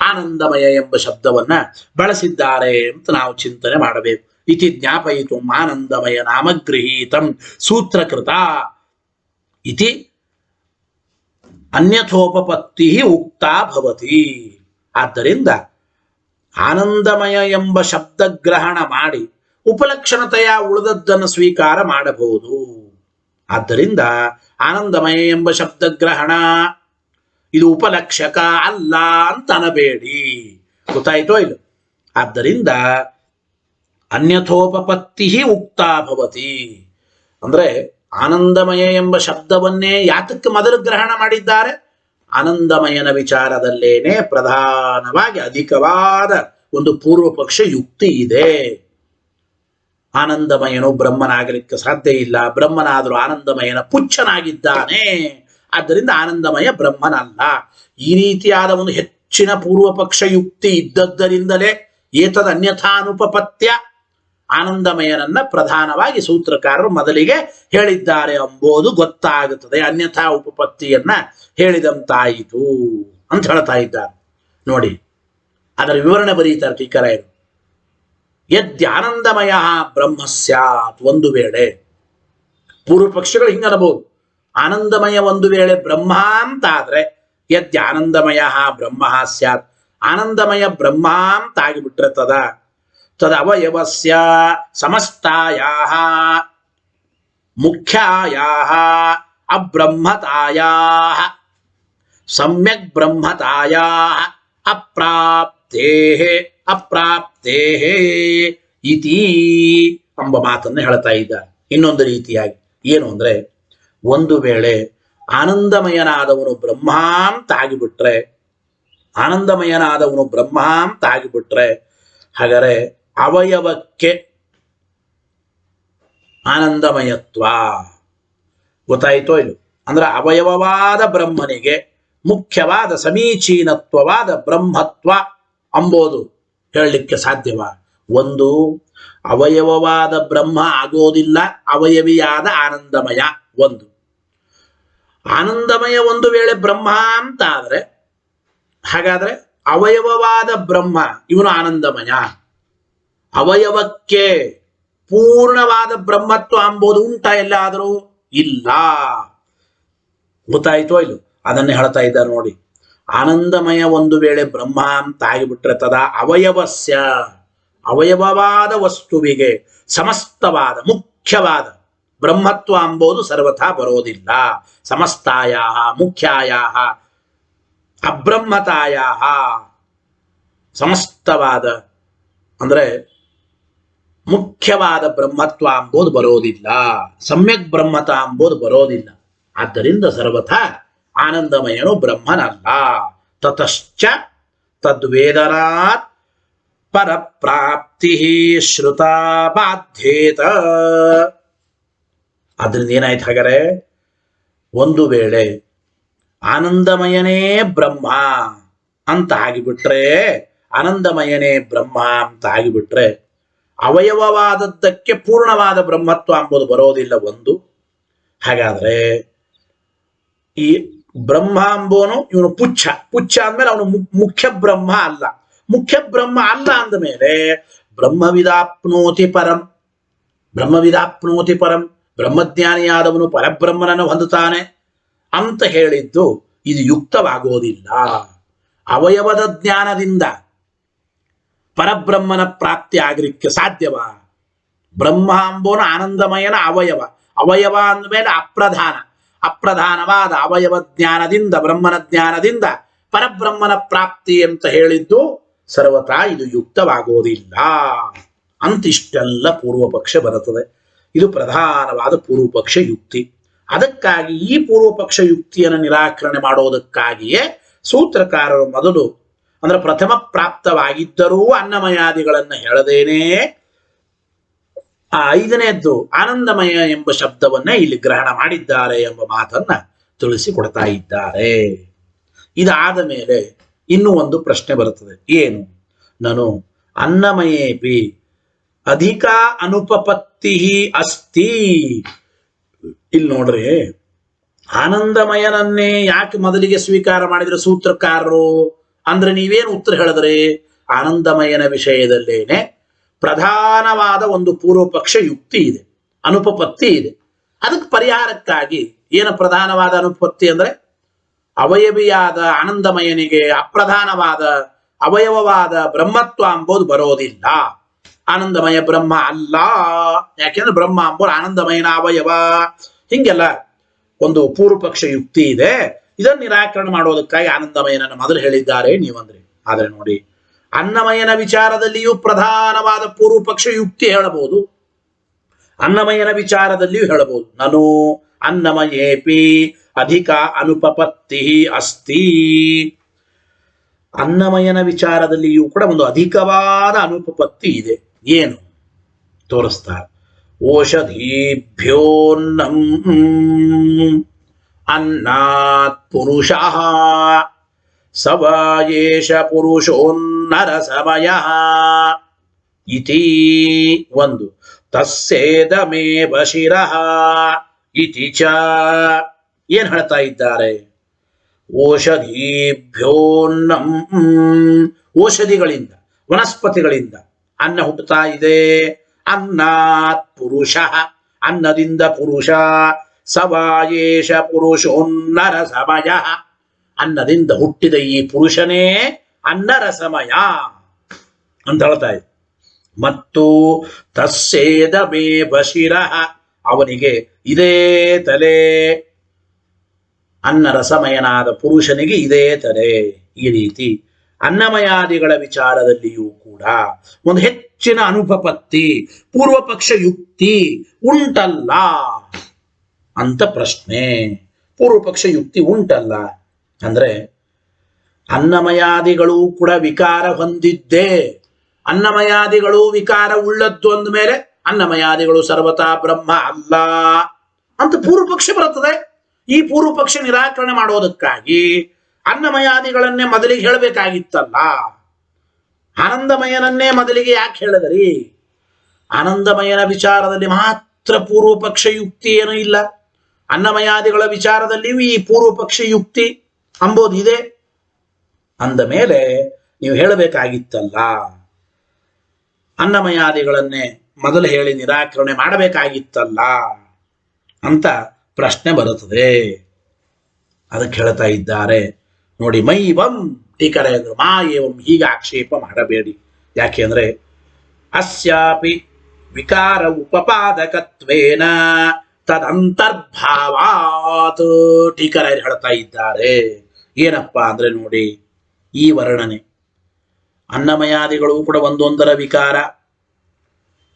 ಆನಂದಮಯ ಎಂಬ ಶಬ್ದವನ್ನ ಬಳಸಿದ್ದಾರೆ ಅಂತ ನಾವು ಚಿಂತನೆ ಮಾಡಬೇಕು. ಇತಿ ಜ್ಞಾಪಯಿತು ಆನಂದಮಯ ನಾಮ ಗೃಹೀತಂ ಸೂತ್ರಕೃತ ಇತಿ ಅನ್ಯಥೋಪಪತ್ತಿ ಉಕ್ತಾ ಭವತಿ. ಆದ್ದರಿಂದ ಆನಂದಮಯ ಎಂಬ ಶಬ್ದ ಗ್ರಹಣ ಮಾಡಿ ಉಪಲಕ್ಷಣತೆಯ ಉಳಿದದ್ದನ್ನು ಸ್ವೀಕಾರ ಮಾಡಬಹುದು. ಆದ್ದರಿಂದ ಆನಂದಮಯ ಎಂಬ ಶಬ್ದ ಗ್ರಹಣ ಇದು ಉಪಲಕ್ಷಕ ಅಲ್ಲ ಅಂತ ಅನ್ನಬೇಡಿ. ಗೊತ್ತಾಯ್ತೋ ಇಲ್ಲ? ಆದ್ದರಿಂದ ಅನ್ಯಥೋಪಪತ್ತಿ ಉಕ್ತಾ ಭವತಿ ಅಂದ್ರೆ ಆನಂದಮಯ ಎಂಬ ಶಬ್ದವನ್ನೇ ಯಾತಕ್ಕೆ ಮೊದಲು ಗ್ರಹಣ ಮಾಡಿದ್ದಾರೆ? ಆನಂದಮಯನ ವಿಚಾರದಲ್ಲೇನೆ ಪ್ರಧಾನವಾಗಿ ಅಧಿಕವಾದ ಒಂದು ಪೂರ್ವ ಪಕ್ಷ ಯುಕ್ತಿ ಇದೆ. ಆನಂದಮಯನು ಬ್ರಹ್ಮನಾಗಲಿಕ್ಕೆ ಸಾಧ್ಯ ಇಲ್ಲ, ಬ್ರಹ್ಮನಾದರೂ ಆನಂದಮಯನ ಪುಚ್ಛನಾಗಿದ್ದಾನೆ, ಆದ್ದರಿಂದ ಆನಂದಮಯ ಬ್ರಹ್ಮನಲ್ಲ. ಈ ರೀತಿಯಾದ ಒಂದು ಹೆಚ್ಚಿನ ಪೂರ್ವ ಪಕ್ಷ ಯುಕ್ತಿ ಇದ್ದದ್ದರಿಂದಲೇ ಏತದ ಅನ್ಯಥಾನುಪಪತ್ಯ ಆನಂದಮಯನನ್ನ ಪ್ರಧಾನವಾಗಿ ಸೂತ್ರಕಾರರು ಮೊದಲಿಗೆ ಹೇಳಿದ್ದಾರೆ ಎಂಬುದು ಗೊತ್ತಾಗುತ್ತದೆ. ಅನ್ಯಥಾ ಉಪಪತ್ತಿಯನ್ನ ಹೇಳಿದಂತಾಯಿತು ಅಂತ ಹೇಳ್ತಾ ಇದ್ದಾರೆ. ನೋಡಿ, ಅದರ ವಿವರಣೆ ಬರೀತಾರೆ ಟೀಕರಾಯರು. ಯದ್ಯಾನಂದಮಯ ಬ್ರಹ್ಮ ಸ್ಯಾತ್, ಒಂದು ವೇಳೆ ಪೂರ್ವ ಪಕ್ಷಗಳು ಹಿಂಗನಬಹುದು, ಆನಂದಮಯ ಒಂದು ವೇಳೆ ಬ್ರಹ್ಮ ಅಂತಾದ್ರೆ ಯದ್ಯಾನಂದಮಯ ಬ್ರಹ್ಮ ಸ್ಯಾತ್, ಆನಂದಮಯ ಬ್ರಹ್ಮ ಅಂತಾಗಿಬಿಟ್ರೆ ತದವಯವಸ್ಯ ಸಮಸ್ತಾಯಾಃ ಮುಖ್ಯಾಯಾಃ ಅಬ್ರಹ್ಮತಾಯಾಃ ಸಮ್ಯಕ್ ಬ್ರಹ್ಮತಾಯಾಃ ಅಪ್ರಾಪ್ತೇಃ ಇತಿ ಎಂಬ ಮಾತನ್ನು ಹೇಳ್ತಾ ಇದ್ದಾರೆ. ಇನ್ನೊಂದು ರೀತಿಯಾಗಿ ಏನು ಅಂದ್ರೆ, ಒಂದು ವೇಳೆ ಆನಂದಮಯನಾದವನು ಬ್ರಹ್ಮ ಅಂತ ಆಗಿಬಿಟ್ರೆ, ಹಾಗಾದರೆ ಅವಯವಕ್ಕೆ ಆನಂದಮಯತ್ವ ಗೊತ್ತಾಯಿತೋ ಇಲ್ಲ? ಅಂದ್ರೆ ಅವಯವವಾದ ಬ್ರಹ್ಮನಿಗೆ ಮುಖ್ಯವಾದ ಸಮೀಚೀನತ್ವವಾದ ಬ್ರಹ್ಮತ್ವ ಅಂಬೋದು ಹೇಳಲಿಕ್ಕೆ ಸಾಧ್ಯವ? ಒಂದು, ಅವಯವವಾದ ಬ್ರಹ್ಮ ಆಗೋದಿಲ್ಲ, ಅವಯವಿಯಾದ ಆನಂದಮಯ ಒಂದು. ಆನಂದಮಯ ಒಂದು ವೇಳೆ ಬ್ರಹ್ಮ ಅಂತ ಆದ್ರೆ ಹಾಗಾದ್ರೆ ಅವಯವವಾದ ಬ್ರಹ್ಮ ಇವನು ಆನಂದಮಯ. ಅವಯವಕ್ಕೆ ಪೂರ್ಣವಾದ ಬ್ರಹ್ಮತ್ವ ಅಂಬೋದು ಉಂಟ ಎಲ್ಲಾದರೂ? ಇಲ್ಲ. ಗೊತ್ತಾಯ್ತೋ ಇಲ್ಲ? ಅದನ್ನೇ ಹೇಳ್ತಾ ಇದ್ದಾರೆ ನೋಡಿ. ಆನಂದಮಯ ಒಂದು ವೇಳೆ ಬ್ರಹ್ಮ ಅಂತ ಆಗಿಬಿಟ್ರೆ ಅವಯವಸ್ಯ, ಅವಯವವಾದ ವಸ್ತುವಿಗೆ ಸಮಸ್ತವಾದ ಮುಖ್ಯವಾದ ಬ್ರಹ್ಮತ್ವ ಅಂಬೋದು ಸರ್ವಥಾ ಬರೋದಿಲ್ಲ. ಸಮಸ್ತಾಯ ಮುಖ್ಯಾಯ ಅಬ್ರಹ್ಮತಾಯ ಸಮಸ್ತವಾದ ಅಂದ್ರೆ ಮುಖ್ಯವಾದ ಬ್ರಹ್ಮತ್ವ ಅಂಬೋದು ಬರೋದಿಲ್ಲ, ಸಮ್ಯಕ್ ಬ್ರಹ್ಮತ ಅಂಬೋದು ಬರೋದಿಲ್ಲ. ಆದ್ದರಿಂದ ಸರ್ವಥಾ ಆನಂದಮಯನು ಬ್ರಹ್ಮನಲ್ಲ. ತತಶ್ಚ ತದ್ವೇದನಾತ್ ಪರಪ್ರಾಪ್ತಿ ಶ್ರುತ ಬಾಧ್ಯೇತ. ಅದರಿಂದ ಏನಾಯ್ತು ಹಾಗಾರೆ? ಒಂದು ವೇಳೆ ಆನಂದಮಯನೇ ಬ್ರಹ್ಮ ಅಂತ ಆಗಿಬಿಟ್ರೆ, ಆನಂದಮಯನೇ ಬ್ರಹ್ಮ ಅಂತ ಆಗಿಬಿಟ್ರೆ ಅವಯವವಾದದ್ದಕ್ಕೆ ಪೂರ್ಣವಾದ ಬ್ರಹ್ಮತ್ವ ಅಂಬುದು ಬರೋದಿಲ್ಲ ಒಂದು. ಹಾಗಾದ್ರೆ ಈ ಬ್ರಹ್ಮ ಅಂಬೋನು ಇವನು ಪುಚ್ಛ. ಪುಚ್ಛ ಅಂದ್ಮೇಲೆ ಅವನು ಮುಖ್ಯ ಬ್ರಹ್ಮ ಅಲ್ಲ. ಮುಖ್ಯ ಬ್ರಹ್ಮ ಅಲ್ಲ ಅಂದಮೇಲೆ ಬ್ರಹ್ಮವಿದಾಪ್ನೋತಿ ಪರಂ, ಬ್ರಹ್ಮವಿದಾಪ್ನೋತಿ ಪರಂ, ಬ್ರಹ್ಮಜ್ಞಾನಿಯಾದವನು ಪರಬ್ರಹ್ಮನನ್ನು ಹೊಂದುತ್ತಾನೆ ಅಂತ ಹೇಳಿದ್ದು ಇದು ಯುಕ್ತವಾಗೋದಿಲ್ಲ. ಅವಯವದ ಜ್ಞಾನದಿಂದ ಪರಬ್ರಹ್ಮನ ಪ್ರಾಪ್ತಿ ಆಗಲಿಕ್ಕೆ ಸಾಧ್ಯವಾ? ಬ್ರಹ್ಮ ಅಂಬೋನು ಆನಂದಮಯನ ಅವಯವ. ಅವಯವ ಅಂದಮೇಲೆ ಅಪ್ರಧಾನ. ಅಪ್ರಧಾನವಾದ ಅವಯವ ಜ್ಞಾನದಿಂದ, ಬ್ರಹ್ಮನ ಜ್ಞಾನದಿಂದ ಪರಬ್ರಹ್ಮನ ಪ್ರಾಪ್ತಿ ಅಂತ ಹೇಳಿದ್ದು ಸರ್ವತಾ ಇದು ಯುಕ್ತವಾಗೋದಿಲ್ಲ ಅಂತಿಷ್ಟೆಲ್ಲ ಪೂರ್ವ ಪಕ್ಷ ಬರುತ್ತದೆ. ಇದು ಪ್ರಧಾನವಾದ ಪೂರ್ವ ಪಕ್ಷ ಯುಕ್ತಿ. ಅದಕ್ಕಾಗಿ ಈ ಪೂರ್ವ ಪಕ್ಷ ಯುಕ್ತಿಯನ್ನು ನಿರಾಕರಣೆ ಮಾಡೋದಕ್ಕಾಗಿಯೇ ಸೂತ್ರಕಾರರು ಮೊದಲು ಅಂದ್ರೆ ಪ್ರಥಮ ಪ್ರಾಪ್ತವಾಗಿದ್ದರೂ ಅನ್ನಮಯಾದಿಗಳನ್ನು ಹೇಳದೇನೆ ಆ ಐದನೇದ್ದು ಆನಂದಮಯ ಎಂಬ ಶಬ್ದವನ್ನೇ ಇಲ್ಲಿ ಗ್ರಹಣ ಮಾಡಿದ್ದಾರೆ ಎಂಬ ಮಾತನ್ನ ತಿಳಿಸಿಕೊಡ್ತಾ ಇದ್ದಾರೆ. ಇದಾದ ಮೇಲೆ ಇನ್ನೂ ಒಂದು ಪ್ರಶ್ನೆ ಬರುತ್ತದೆ. ಏನು? ನಾನು ಅನ್ನಮಯೇಪಿ ಅಧಿಕ ಅನುಪಪತ್ತಿ ಅಸ್ತಿ. ಇಲ್ಲಿ ನೋಡ್ರಿ, ಆನಂದಮಯನನ್ನೇ ಯಾಕೆ ಮೊದಲಿಗೆ ಸ್ವೀಕಾರ ಮಾಡಿದ್ರೆ ಸೂತ್ರಕಾರರು ಅಂದ್ರೆ ನೀವೇನು ಉತ್ತರ ಹೇಳಿದ್ರಿ? ಆನಂದಮಯನ ವಿಷಯದಲ್ಲೇನೆ ಪ್ರಧಾನವಾದ ಒಂದು ಪೂರ್ವ ಪಕ್ಷ ಯುಕ್ತಿ ಇದೆ, ಅನುಪಪತ್ತಿ ಇದೆ. ಅದಕ್ಕೆ ಪರಿಹಾರಕ್ಕಾಗಿ ಏನು ಪ್ರಧಾನವಾದ ಅನುಪಪತ್ತಿ ಅಂದ್ರೆ ಅವಯವಿಯಾದ ಆನಂದಮಯನಿಗೆ ಅಪ್ರಧಾನವಾದ ಅವಯವವಾದ ಬ್ರಹ್ಮತ್ವ ಅಂಬೋದು ಬರೋದಿಲ್ಲ. ಆನಂದಮಯ ಬ್ರಹ್ಮ ಅಲ್ಲ, ಯಾಕೆಂದ್ರೆ ಬ್ರಹ್ಮ ಅಂಬೋದು ಆನಂದಮಯನ ಅವಯವ. ಹಿಂಗೆಲ್ಲ ಒಂದು ಪೂರ್ವ ಪಕ್ಷ ಯುಕ್ತಿ ಇದೆ. ಇದನ್ನು ನಿರಾಕರಣೆ ಮಾಡೋದಕ್ಕಾಗಿ ಆನಂದಮಯನನ್ನು ಮೊದಲು ಹೇಳಿದ್ದಾರೆ ನೀವಂದ್ರಿ. ಆದರೆ ನೋಡಿ, ಅನ್ನಮಯನ ವಿಚಾರದಲ್ಲಿಯೂ ಪ್ರಧಾನವಾದ ಪೂರ್ವ ಪಕ್ಷ ಯುಕ್ತಿ ಹೇಳಬಹುದು, ಅನ್ನಮಯನ ವಿಚಾರದಲ್ಲಿಯೂ ಹೇಳಬಹುದು. ನಾನು ಅನ್ನಮಯೇಪಿ ಅಧಿಕ ಅನುಪಪತ್ತಿ ಅಸ್ತಿ. ಅನ್ನಮಯನ ವಿಚಾರದಲ್ಲಿಯೂ ಕೂಡ ಒಂದು ಅಧಿಕವಾದ ಅನುಪಪತ್ತಿ ಇದೆ. ಏನು ತೋರಿಸ್ತಾರೆ? ಓಷಧೀಭ್ಯೋನ್ನಂ ಅನ್ನಾತ್ ಪುರುಷಃ ಸವಾಯೇಷ ಪುರುಷೋನ್ನರ ಸಮಯ ಇತಿ. ಒಂದು ತಸ್ಸೇದಮೇವ ಶಿರಃ ಇತಿ ಚ. ಏನ್ ಹೇಳ್ತಾ ಇದ್ದಾರೆ? ಓಷಧೀಭ್ಯೋನ್ನಂ, ಔಷಧಿಗಳಿಂದ ವನಸ್ಪತಿಗಳಿಂದ ಅನ್ನ ಹುಟ್ಟುತ್ತಾ ಇದೆ. ಅನ್ನಾತ್ ಪುರುಷ, ಅನ್ನದಿಂದ ಪುರುಷ. ಸವಾಯೇಷ ಪುರುಷೋನ್ನರ ಸಮಯ, ಅನ್ನದಿಂದ ಹುಟ್ಟಿದ ಈ ಪುರುಷನೇ ಅನ್ನರ ಸಮಯ ಅಂತ ಹೇಳ್ತಾ ಇದೆ. ಮತ್ತು ತಸ್ಸೇದಮೇವ ಶಿರಃ, ಅವನಿಗೆ ಇದೇ ತಲೆ. ಅನ್ನರಸಮಯನಾದ ಪುರುಷನಿಗೆ ಇದೇ ತಲೆ. ಈ ರೀತಿ ಅನ್ನಮಯಾದಿಗಳ ವಿಚಾರದಲ್ಲಿಯೂ ಕೂಡ ಒಂದು ಹೆಚ್ಚಿನ ಅನುಪಪತ್ತಿ ಪೂರ್ವ ಪಕ್ಷ ಯುಕ್ತಿ ಉಂಟಲ್ಲ ಅಂತ ಪ್ರಶ್ನೆ. ಪೂರ್ವ ಪಕ್ಷ ಯುಕ್ತಿ ಉಂಟಲ್ಲ ಅಂದ್ರೆ ಅನ್ನಮಯಾದಿಗಳು ಕೂಡ ವಿಕಾರ ಹೊಂದಿದ್ದೇ. ಅನ್ನಮಯಾದಿಗಳು ವಿಕಾರ ಉಳ್ಳದ್ದು ಅಂದಮೇಲೆ ಅನ್ನಮಯಾದಿಗಳು ಸರ್ವತಾ ಬ್ರಹ್ಮ ಅಲ್ಲ ಅಂತ ಪೂರ್ವ ಪಕ್ಷ ಬರುತ್ತದೆ. ಈ ಪೂರ್ವ ಪಕ್ಷ ನಿರಾಕರಣೆ ಮಾಡೋದಕ್ಕಾಗಿ ಅನ್ನಮಯಾದಿಗಳನ್ನೇ ಮೊದಲಿಗೆ ಹೇಳಬೇಕಾಗಿತ್ತಲ್ಲ. ಆನಂದಮಯನನ್ನೇ ಮೊದಲಿಗೆ ಯಾಕೆ ಹೇಳಿದರಿ? ಆನಂದಮಯನ ವಿಚಾರದಲ್ಲಿ ಮಾತ್ರ ಪೂರ್ವ ಪಕ್ಷ ಯುಕ್ತಿ ಏನೂ ಇಲ್ಲ. ಅನ್ನಮಯಾದಿಗಳ ವಿಚಾರದಲ್ಲಿಯೂ ಈ ಪೂರ್ವ ಪಕ್ಷ ಯುಕ್ತಿ ಅಂಬೋದಿದೆ. ಅಂದ ಮೇಲೆ ನೀವು ಹೇಳಬೇಕಾಗಿತ್ತಲ್ಲ, ಅನ್ನಮಯಾದಿಗಳನ್ನೇ ಮೊದಲು ಹೇಳಿ ನಿರಾಕರಣೆ ಮಾಡಬೇಕಾಗಿತ್ತಲ್ಲ ಅಂತ ಪ್ರಶ್ನೆ ಬರುತ್ತದೆ. ಅದಕ್ಕೆ ಹೇಳ್ತಾ ಇದ್ದಾರೆ ನೋಡಿ, ಮೈವಂ ಟೀಕರೆ ಅಂದ್ರು ಮಾಯೇವಂ, ಹೀಗೆ ಆಕ್ಷೇಪ ಮಾಡಬೇಡಿ. ಯಾಕೆಂದ್ರೆ ಅಸ್ಯಾಪಿ ವಿಕಾರ ಉಪಪಾದಕತ್ವೇನ ತದಂತರ್ಭಾವಾತ್ ಟೀಕರೆ ಹೇಳ್ತಾ ಇದ್ದಾರೆ. ಏನಪ್ಪಾ ಅಂದ್ರೆ ನೋಡಿ, ಈ ವರ್ಣನೆ ಅನ್ನಮಯಾದಿಗಳು ಕೂಡ ಒಂದೊಂದರ ವಿಕಾರ,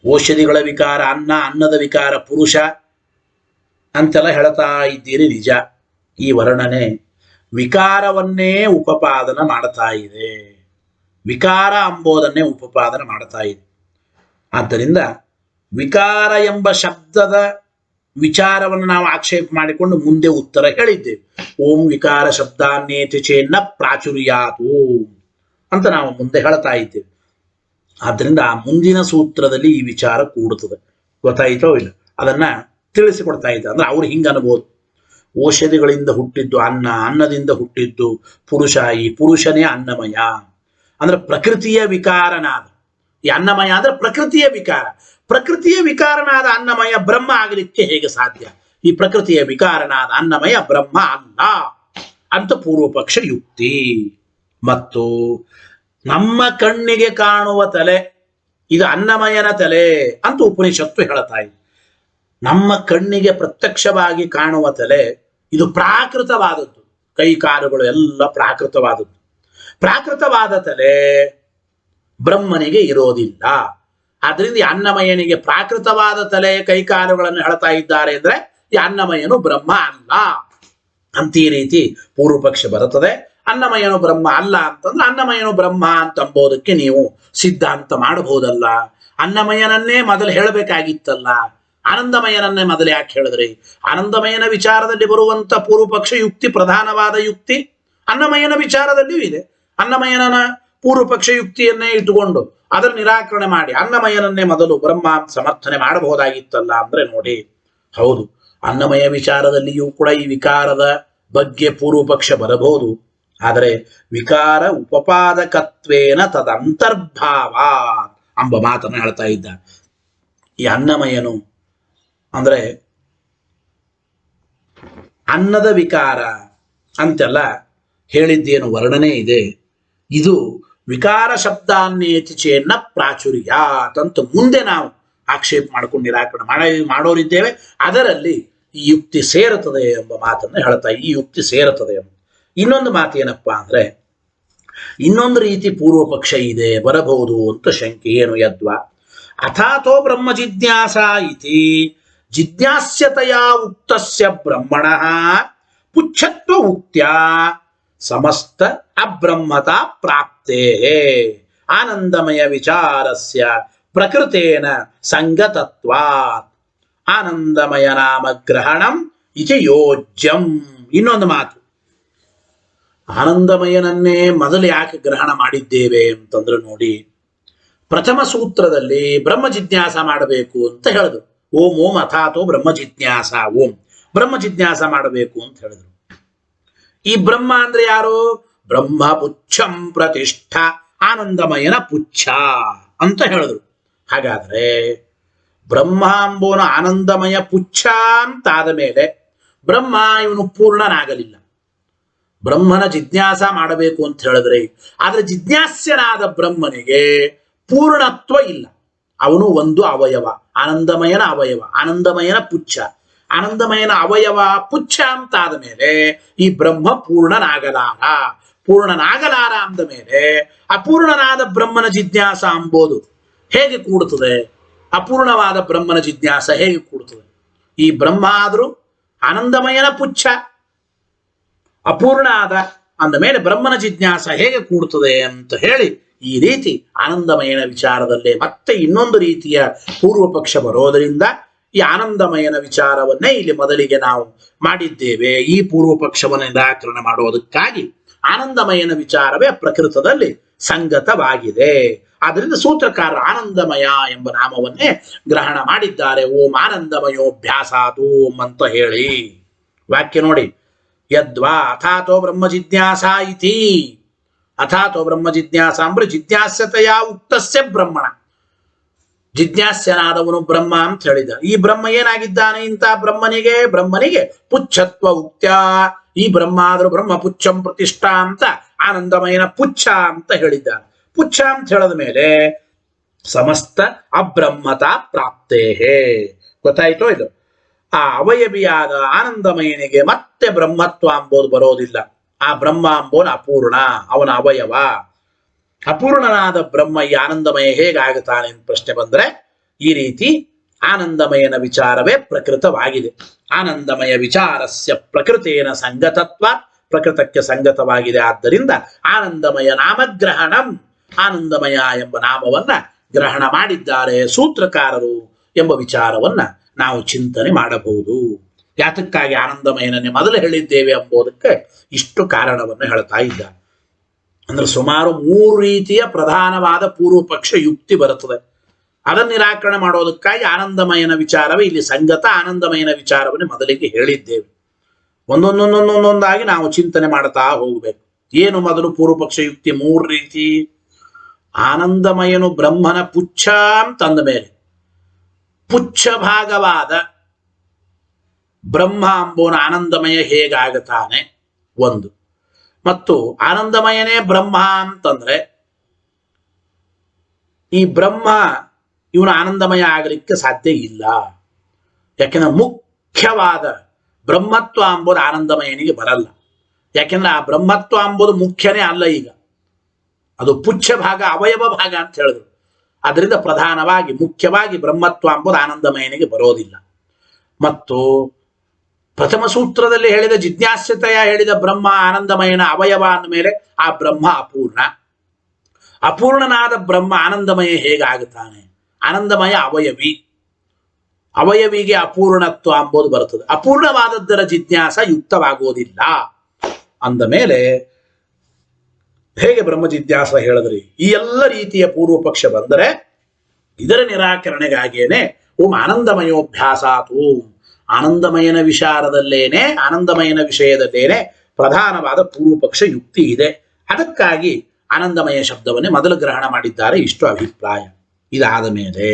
ಔಷಧಿಗಳ ವಿಕಾರ ಅನ್ನ, ಅನ್ನದ ವಿಕಾರ ಪುರುಷ ಅಂತೆಲ್ಲ ಹೇಳ್ತಾ ಇದ್ದೀರಿ ನಿಜ. ಈ ವರ್ಣನೆ ವಿಕಾರವನ್ನೇ ಉಪಪಾದನ ಮಾಡ್ತಾ ಇದೆ, ವಿಕಾರ ಅಂಬೋದನ್ನೇ ಉಪಪಾದನ ಮಾಡ್ತಾ ಇದೆ. ಆದ್ದರಿಂದ ವಿಕಾರ ಎಂಬ ಶಬ್ದದ ವಿಚಾರವನ್ನು ನಾವು ಆಕ್ಷೇಪ ಮಾಡಿಕೊಂಡು ಮುಂದೆ ಉತ್ತರ ಹೇಳಿದ್ದೇವೆ. ಓಂ ವಿಕಾರ ಶಬ್ದಾನ್ನೇತಿ ಚೇನ್ನ ಪ್ರಾಚುರ್ಯಾತು ಅಂತ ನಾವು ಮುಂದೆ ಹೇಳ್ತಾ ಇದ್ದೇವೆ. ಆದ್ದರಿಂದ ಆ ಮುಂದಿನ ಸೂತ್ರದಲ್ಲಿ ಈ ವಿಚಾರ ಕೂಡುತ್ತದೆ. ಗೊತ್ತಾಯಿತೋ ಇಲ್ಲ? ಅದನ್ನ ತಿಳಿಸಿಕೊಡ್ತಾ ಇದ್ದ ಅಂದ್ರೆ ಅವ್ರು ಹಿಂಗ ಅನ್ಬೋದು. ಔಷಧಿಗಳಿಂದ ಹುಟ್ಟಿದ್ದು ಅನ್ನ, ಅನ್ನದಿಂದ ಹುಟ್ಟಿದ್ದು ಪುರುಷ, ಈ ಪುರುಷನೇ ಅನ್ನಮಯ. ಅಂದ್ರೆ ಪ್ರಕೃತಿಯ ವಿಕಾರನಾದ ಈ ಅನ್ನಮಯ ಅಂದ್ರೆ ಪ್ರಕೃತಿಯ ವಿಕಾರ. ಪ್ರಕೃತಿಯ ವಿಕಾರನಾದ ಅನ್ನಮಯ ಬ್ರಹ್ಮ ಆಗಲಿಕ್ಕೆ ಹೇಗೆ ಸಾಧ್ಯ? ಈ ಪ್ರಕೃತಿಯ ವಿಕಾರನಾದ ಅನ್ನಮಯ ಬ್ರಹ್ಮ ಅಲ್ಲ ಅಂತ ಪೂರ್ವ ಪಕ್ಷ ಯುಕ್ತಿ. ಮತ್ತು ನಮ್ಮ ಕಣ್ಣಿಗೆ ಕಾಣುವ ತಲೆ ಇದು ಅನ್ನಮಯನ ತಲೆ ಅಂತ ಉಪನಿಷತ್ತು ಹೇಳ್ತಾ ಇದೆ. ನಮ್ಮ ಕಣ್ಣಿಗೆ ಪ್ರತ್ಯಕ್ಷವಾಗಿ ಕಾಣುವ ತಲೆ ಇದು ಪ್ರಾಕೃತವಾದದ್ದು. ಕೈ ಕಾಲುಗಳು ಎಲ್ಲ ಪ್ರಾಕೃತವಾದದ್ದು. ಪ್ರಾಕೃತವಾದ ತಲೆ ಬ್ರಹ್ಮನಿಗೆ ಇರೋದಿಲ್ಲ. ಆದ್ರಿಂದ ಈ ಅನ್ನಮಯನಿಗೆ ಪ್ರಾಕೃತವಾದ ತಲೆ ಕೈಕಾಲುಗಳನ್ನು ಹೇಳ್ತಾ ಇದ್ದಾರೆ ಅಂದ್ರೆ ಈ ಅನ್ನಮಯನು ಬ್ರಹ್ಮ ಅಲ್ಲ ಅಂತ ಈ ರೀತಿ ಪೂರ್ವ ಪಕ್ಷ ಬರುತ್ತದೆ. ಅನ್ನಮಯನು ಬ್ರಹ್ಮ ಅಲ್ಲ ಅಂತಂದ್ರೆ ಅನ್ನಮಯನು ಬ್ರಹ್ಮ ಅಂತಂಬೋದಕ್ಕೆ ನೀವು ಸಿದ್ಧಾಂತ ಮಾಡಬಹುದಲ್ಲ. ಅನ್ನಮಯನನ್ನೇ ಮೊದಲು ಹೇಳಬೇಕಾಗಿತ್ತಲ್ಲ, ಆನಂದಮಯನನ್ನೇ ಮೊದಲು ಯಾಕೆ ಹೇಳಿದ್ರಿ? ಆನಂದಮಯನ ವಿಚಾರದಲ್ಲಿ ಬರುವಂತ ಪೂರ್ವ ಪಕ್ಷ ಯುಕ್ತಿ ಪ್ರಧಾನವಾದ ಯುಕ್ತಿ ಅನ್ನಮಯನ ವಿಚಾರದಲ್ಲಿಯೂ ಇದೆ. ಅನ್ನಮಯನ ಪೂರ್ವ ಪಕ್ಷ ಯುಕ್ತಿಯನ್ನೇ ಇಟ್ಟುಕೊಂಡು ಅದರ ನಿರಾಕರಣೆ ಮಾಡಿ ಅನ್ನಮಯನನ್ನೇ ಮೊದಲು ಬ್ರಹ್ಮ ಸಮರ್ಥನೆ ಮಾಡಬಹುದಾಗಿತ್ತಲ್ಲ ಅಂದ್ರೆ ನೋಡಿ, ಹೌದು ಅನ್ನಮಯ ವಿಚಾರದಲ್ಲಿಯೂ ಕೂಡ ಈ ವಿಕಾರದ ಬಗ್ಗೆ ಪೂರ್ವ ಪಕ್ಷ ಬರಬಹುದು. ಆದರೆ ವಿಕಾರ ಉಪಪಾದಕತ್ವೇನ ತದಂತರ್ಭಾವ ಎಂಬ ಮಾತನ್ನು ಹೇಳ್ತಾ ಇದ್ದ. ಈ ಅನ್ನಮಯನು ಅಂದ್ರೆ ಅನ್ನದ ವಿಕಾರ ಅಂತೆಲ್ಲ ಹೇಳಿದ್ದೇನು ವರ್ಣನೆ ಇದೆ. ಇದು ವಿಕಾರ ಶಬ್ದಾನ್ನೇತಿ ಚೇನ್ನ ಪ್ರಾಚುರ್ಯಾತ್ ಅಂತ ಮುಂದೆ ನಾವು ಆಕ್ಷೇಪ ಮಾಡಿಕೊಂಡು ನಿರಾಕರಣೆ ಮಾಡೋರಿದ್ದೇವೆ. ಅದರಲ್ಲಿ ಈ ಯುಕ್ತಿ ಸೇರುತ್ತದೆ ಎಂಬ ಮಾತನ್ನು ಹೇಳ್ತಾ ಈ ಯುಕ್ತಿ ಸೇರುತ್ತದೆ ಎಂಬ. ಇನ್ನೊಂದು ಮಾತು ಏನಪ್ಪಾ ಅಂದ್ರೆ ಇನ್ನೊಂದು ರೀತಿ ಪೂರ್ವ ಪಕ್ಷ ಇದೆ ಬರಬಹುದು ಅಂತ ಶಂಕೆ. ಏನು ಯದ್ವಾ ಅಥಾತೋ ಬ್ರಹ್ಮ ಜಿಜ್ಞಾಸ ಇತಿ ಜಿಜ್ಞಾಸ್ಯತೆಯ ಉಕ್ತಸ್ಯ ಬ್ರಹ್ಮಣಃ ಪುಚ್ಛತ್ವ ಉಕ್ತ್ಯಾ ಸಮಸ್ತ ಅಬ್ರಹ್ಮತಾ ಪ್ರಾಪ್ತೇ ಆನಂದಮಯ ವಿಚಾರಸ್ಯ ಪ್ರಕೃತೇನ ಸಂಗತತ್ವಾತ್ ಆನಂದಮಯ ನಾಮ ಗ್ರಹಣಂ ಇತಿ ಯೋಜ್ಯಂ. ಇನ್ನೊಂದು ಮಾತು, ಆನಂದಮಯನನ್ನೇ ಮೊದಲು ಯಾಕೆ ಗ್ರಹಣ ಮಾಡಿದ್ದೇವೆ ಅಂತಂದ್ರೆ ನೋಡಿ, ಪ್ರಥಮ ಸೂತ್ರದಲ್ಲಿ ಬ್ರಹ್ಮ ಜಿಜ್ಞಾಸ ಮಾಡಬೇಕು ಅಂತ ಹೇಳಿದ್ರು. ಓಂ ಓಂ ಅಥಾತೋ ಬ್ರಹ್ಮ ಜಿಜ್ಞಾಸ, ಓಂ ಬ್ರಹ್ಮ ಜಿಜ್ಞಾಸ ಮಾಡಬೇಕು ಅಂತ ಹೇಳಿದ್ರು. ಈ ಬ್ರಹ್ಮ ಅಂದ್ರೆ ಯಾರು? ಬ್ರಹ್ಮ ಪುಚ್ಛಂ ಪ್ರತಿಷ್ಠ, ಆನಂದಮಯನ ಪುಚ್ಛ ಅಂತ ಹೇಳಿದ್ರು. ಹಾಗಾದ್ರೆ ಬ್ರಹ್ಮ ಎಂಬೋನು ಆನಂದಮಯ ಪುಚ್ಛ ಅಂತಾದ ಮೇಲೆ ಬ್ರಹ್ಮ ಇವನು ಪೂರ್ಣನಾಗಲಿಲ್ಲ. ಬ್ರಹ್ಮನ ಜಿಜ್ಞಾಸ ಮಾಡಬೇಕು ಅಂತ ಹೇಳಿದ್ರೆ, ಆದ್ರೆ ಜಿಜ್ಞಾಸ್ಯನಾದ ಬ್ರಹ್ಮನಿಗೆ ಪೂರ್ಣತ್ವ ಇಲ್ಲ. ಅವನು ಒಂದು ಅವಯವ, ಆನಂದಮಯನ ಅವಯವ, ಆನಂದಮಯನ ಪುಚ್ಛ. ಆನಂದಮಯನ ಅವಯವ ಪುಚ್ಛ ಅಂತಾದ ಮೇಲೆ ಈ ಬ್ರಹ್ಮ ಪೂರ್ಣನಾಗಲಾರ ಅಂದ ಮೇಲೆ ಅಪೂರ್ಣನಾದ ಬ್ರಹ್ಮನ ಜಿಜ್ಞಾಸ ಅಂಬೋದು ಹೇಗೆ ಕೂಡುತ್ತದೆ? ಅಪೂರ್ಣವಾದ ಬ್ರಹ್ಮನ ಜಿಜ್ಞಾಸ ಹೇಗೆ ಕೂಡುತ್ತದೆ? ಈ ಬ್ರಹ್ಮ ಆದರೂ ಆನಂದಮಯನ ಪುಚ್ಛ, ಅಪೂರ್ಣ ಆದ ಅಂದ ಮೇಲೆ ಬ್ರಹ್ಮನ ಜಿಜ್ಞಾಸ ಹೇಗೆ ಕೂಡುತ್ತದೆ ಅಂತ ಹೇಳಿ ಈ ರೀತಿ ಆನಂದಮಯನ ವಿಚಾರದಲ್ಲೇ ಮತ್ತೆ ಇನ್ನೊಂದು ರೀತಿಯ ಪೂರ್ವ ಪಕ್ಷ ಬರೋದರಿಂದ ಈ ಆನಂದಮಯನ ವಿಚಾರವನ್ನೇ ಇಲ್ಲಿ ಮೊದಲಿಗೆ ನಾವು ಮಾಡಿದ್ದೇವೆ. ಈ ಪೂರ್ವ ಪಕ್ಷವನ್ನು ನಿರಾಕರಣೆ ಮಾಡುವುದಕ್ಕಾಗಿ ಆನಂದಮಯನ ವಿಚಾರವೇ ಪ್ರಕೃತದಲ್ಲಿ ಸಂಗತವಾಗಿದೆ. ಆದ್ದರಿಂದ ಸೂತ್ರಕಾರ ಆನಂದಮಯ ಎಂಬ ನಾಮವನ್ನೇ ಗ್ರಹಣ ಮಾಡಿದ್ದಾರೆ. ಓಂ ಆನಂದಮಯೋಭ್ಯಾಸಾತ್ ಓಂ ಅಂತ ಹೇಳಿ ವಾಕ್ಯ ನೋಡಿ. ಯದ್ವಾ ಅಥಾತೋ ಬ್ರಹ್ಮ ಜಿಜ್ಞಾಸ ಇತಿ, ಅಥಾತೋ ಬ್ರಹ್ಮ ಜಿಜ್ಞಾಸ ಅಂದ್ರೆ ಜಿಜ್ಞಾಸ್ಯತೆಯ ಉಕ್ತಸ್ಯ ಬ್ರಹ್ಮಣ, ಜಿಜ್ಞಾಸ್ಯನಾದವನು ಬ್ರಹ್ಮ ಅಂತ ಹೇಳಿದ. ಈ ಬ್ರಹ್ಮ ಏನಾಗಿದ್ದಾನೆ? ಇಂಥ ಬ್ರಹ್ಮನಿಗೆ ಪುಚ್ಛತ್ವ ಉಕ್ತ್ಯ, ಈ ಬ್ರಹ್ಮ ಆದ್ರೂ ಬ್ರಹ್ಮ ಪುಚ್ಛಂ ಪ್ರತಿಷ್ಠಾ ಅಂತ ಆನಂದಮಯನ ಪುಚ್ಛ ಅಂತ ಹೇಳಿದ್ದಾನೆ. ಪುಚ್ಛ ಅಂತ ಹೇಳಿದ ಮೇಲೆ ಸಮಸ್ತ ಅಬ್ರಹ್ಮತಾ ಪ್ರಾಪ್ತೇ, ಗೊತ್ತಾಯ್ತೋ ಇದು? ಆ ಅವಯವಿಯಾದ ಆನಂದಮಯನಿಗೆ ಮತ್ತೆ ಬ್ರಹ್ಮತ್ವ ಅಂಬೋದು ಬರೋದಿಲ್ಲ. ಆ ಬ್ರಹ್ಮ ಅಂಬೋನ ಅಪೂರ್ಣ, ಅವನ ಅವಯವ. ಅಪೂರ್ಣನಾದ ಬ್ರಹ್ಮ ಈ ಆನಂದಮಯ ಹೇಗಾಗುತ್ತಾನೆ ಅಂತ ಪ್ರಶ್ನೆ ಬಂದ್ರೆ ಈ ರೀತಿ ಆನಂದಮಯನ ವಿಚಾರವೇ ಪ್ರಕೃತವಾಗಿದೆ. ಆನಂದಮಯ ವಿಚಾರಸ್ಯ ಪ್ರಕೃತೇನ ಸಂಗತತ್ವ, ಪ್ರಕೃತಕ್ಕೆ ಸಂಗತವಾಗಿದೆ. ಆದ್ದರಿಂದ ಆನಂದಮಯ ನಾಮಗ್ರಹಣಂ, ಆನಂದಮಯ ಎಂಬ ನಾಮವನ್ನ ಗ್ರಹಣ ಮಾಡಿದ್ದಾರೆ ಸೂತ್ರಕಾರರು ಎಂಬ ವಿಚಾರವನ್ನ ನಾವು ಚಿಂತನೆ ಮಾಡಬಹುದು. ಯಾತಕ್ಕಾಗಿ ಆನಂದಮಯನನ್ನೇ ಮೊದಲು ಹೇಳಿದ್ದೇವೆ ಎಂಬುದಕ್ಕೆ ಇಷ್ಟು ಕಾರಣವನ್ನು ಹೇಳ್ತಾ ಇದ್ದಾರೆ. ಅಂದ್ರೆ ಸುಮಾರು 3 ರೀತಿಯ ಪ್ರಧಾನವಾದ ಪೂರ್ವ ಪಕ್ಷ ಯುಕ್ತಿ ಬರುತ್ತದೆ. ಅದನ್ನು ನಿರಾಕರಣೆ ಮಾಡೋದಕ್ಕಾಗಿ ಆನಂದಮಯನ ವಿಚಾರವೇ ಇಲ್ಲಿ ಸಂಗತ, ಆನಂದಮಯನ ವಿಚಾರವನ್ನೇ ಮೊದಲಿಗೆ ಹೇಳಿದ್ದೇವೆ. ಒಂದೊಂದೊಂದೊಂದೊಂದಾಗಿ ನಾವು ಚಿಂತನೆ ಮಾಡ್ತಾ ಹೋಗ್ಬೇಕು. ಏನು ಮೊದಲು ಪೂರ್ವಪಕ್ಷ ಯುಕ್ತಿ? 3 ರೀತಿ. ಆನಂದಮಯನು ಬ್ರಹ್ಮನ ಪುಚ್ಛ ಅಂತಂದ ಮೇಲೆ ಪುಚ್ಛ ಭಾಗವಾದ ಬ್ರಹ್ಮ ಅಂಬೋನ ಆನಂದಮಯ ಹೇಗಾಗುತ್ತಾನೆ ಒಂದು. ಮತ್ತು ಆನಂದಮಯನೇ ಬ್ರಹ್ಮ ಅಂತಂದ್ರೆ ಈ ಬ್ರಹ್ಮ ಇವನು ಆನಂದಮಯ ಆಗಲಿಕ್ಕೆ ಸಾಧ್ಯ ಇಲ್ಲ. ಯಾಕೆಂದ್ರೆ ಮುಖ್ಯವಾದ ಬ್ರಹ್ಮತ್ವ ಅಂಬುದು ಆನಂದಮಯನಿಗೆ ಬರಲ್ಲ. ಯಾಕೆಂದ್ರೆ ಆ ಬ್ರಹ್ಮತ್ವ ಅಂಬುದು ಮುಖ್ಯನೇ ಅಲ್ಲ, ಈಗ ಅದು ಪುಚ್ಛ ಭಾಗ, ಅವಯವ ಭಾಗ ಅಂತ ಹೇಳಿದ್ರು. ಅದರಿಂದ ಪ್ರಧಾನವಾಗಿ ಮುಖ್ಯವಾಗಿ ಬ್ರಹ್ಮತ್ವ ಅಂಬುದು ಆನಂದಮಯನಿಗೆ ಬರೋದಿಲ್ಲ. ಮತ್ತು ಪ್ರಥಮ ಸೂತ್ರದಲ್ಲಿ ಹೇಳಿದ ಜಿಜ್ಞಾಸ್ಯತೆಯ ಹೇಳಿದ ಬ್ರಹ್ಮ ಆನಂದಮಯನ ಅವಯವ ಅಂದ ಮೇಲೆ ಆ ಬ್ರಹ್ಮ ಅಪೂರ್ಣ. ಅಪೂರ್ಣನಾದ ಬ್ರಹ್ಮ ಆನಂದಮಯ ಹೇಗಾಗುತ್ತಾನೆ? ಆನಂದಮಯ ಅವಯವಿ, ಅವಯವಿಗೆ ಅಪೂರ್ಣತ್ವ ಅಂಬೋದು ಬರುತ್ತದೆ. ಅಪೂರ್ಣವಾದದ್ದರ ಜಿಜ್ಞಾಸ ಯುಕ್ತವಾಗುವುದಿಲ್ಲ ಅಂದ ಮೇಲೆ ಹೇಗೆ ಬ್ರಹ್ಮ ಜಿಜ್ಞಾಸ ಹೇಳಿದ್ರಿ? ಈ ಎಲ್ಲ ರೀತಿಯ ಪೂರ್ವ ಪಕ್ಷ ಬಂದರೆ ಇದರ ನಿರಾಕರಣೆಗಾಗಿಯೇನೆ ಓಂ ಆನಂದಮಯೋಭ್ಯಾಸಾತ್ ಓಂ, ಆನಂದಮಯನ ವಿಚಾರದಲ್ಲೇನೆ, ಆನಂದಮಯನ ವಿಷಯದಲ್ಲೇನೆ ಪ್ರಧಾನವಾದ ಪೂರ್ವ ಪಕ್ಷ ಯುಕ್ತಿ ಇದೆ. ಅದಕ್ಕಾಗಿ ಆನಂದಮಯ ಶಬ್ದವನ್ನೇ ಮೊದಲು ಗ್ರಹಣ ಮಾಡಿದ್ದಾರೆ. ಇಷ್ಟು ಅಭಿಪ್ರಾಯ. ಇದಾದ ಮೇಲೆ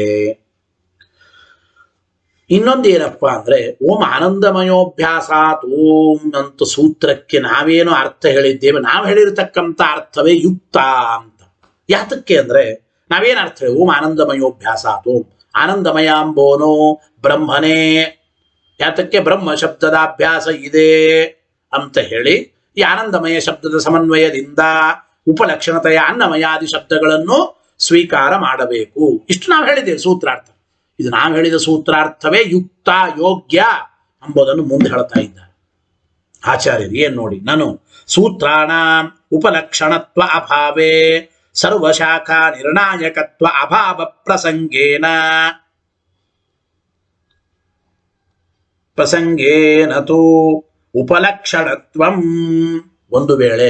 ಇನ್ನೊಂದೇನಪ್ಪ ಅಂದ್ರೆ ಓಂ ಆನಂದಮಯೋಭ್ಯಾಸಾತ್ ಓಂ ಅಂತ ಸೂತ್ರಕ್ಕೆ ನಾವೇನು ಅರ್ಥ ಹೇಳಿದ್ದೇವೆ, ನಾವು ಹೇಳಿರತಕ್ಕಂಥ ಅರ್ಥವೇ ಯುಕ್ತ ಅಂತ. ಯಾತಕ್ಕೆ ಅಂದ್ರೆ ನಾವೇನು ಅರ್ಥ ಹೇಳಿ ಓಂ ಆನಂದಮಯೋಭ್ಯಾಸಾತ್ ಓಂ, ಆನಂದಮಯ ಅಂಬೋನೋ ಬ್ರಹ್ಮನೇ. ಯಾತಕ್ಕೆ? ಬ್ರಹ್ಮ ಶಬ್ದದ ಅಭ್ಯಾಸ ಇದೆ ಅಂತ ಹೇಳಿ ಈ ಆನಂದಮಯ ಶಬ್ದದ ಸಮನ್ವಯದಿಂದ ಉಪಲಕ್ಷಣತೆಯ ಅನ್ನಮಯಾದಿ ಶಬ್ದಗಳನ್ನು ಸ್ವೀಕಾರ ಮಾಡಬೇಕು. ಇಷ್ಟು ನಾವು ಹೇಳಿದ್ದೇವೆ ಸೂತ್ರಾರ್ಥ. ಇದು ನಾವು ಹೇಳಿದ ಸೂತ್ರಾರ್ಥವೇ ಯುಕ್ತ, ಯೋಗ್ಯ ಎಂಬುದನ್ನು ಮುಂದೆ ಹೇಳ್ತಾ ಇದ್ದಾರೆ ಆಚಾರ್ಯರು. ಏನ್ ನೋಡಿ, ನಾನು ಸೂತ್ರಾಣ ಉಪಲಕ್ಷಣತ್ವ ಅಭಾವೇ ಸರ್ವಶಾಖಾ ನಿರ್ಣಾಯಕತ್ವ ಅಭಾವ ಪ್ರಸಂಗೇನ ತು ಉಪಲಕ್ಷಣತ್ವಂ. ಒಂದು ವೇಳೆ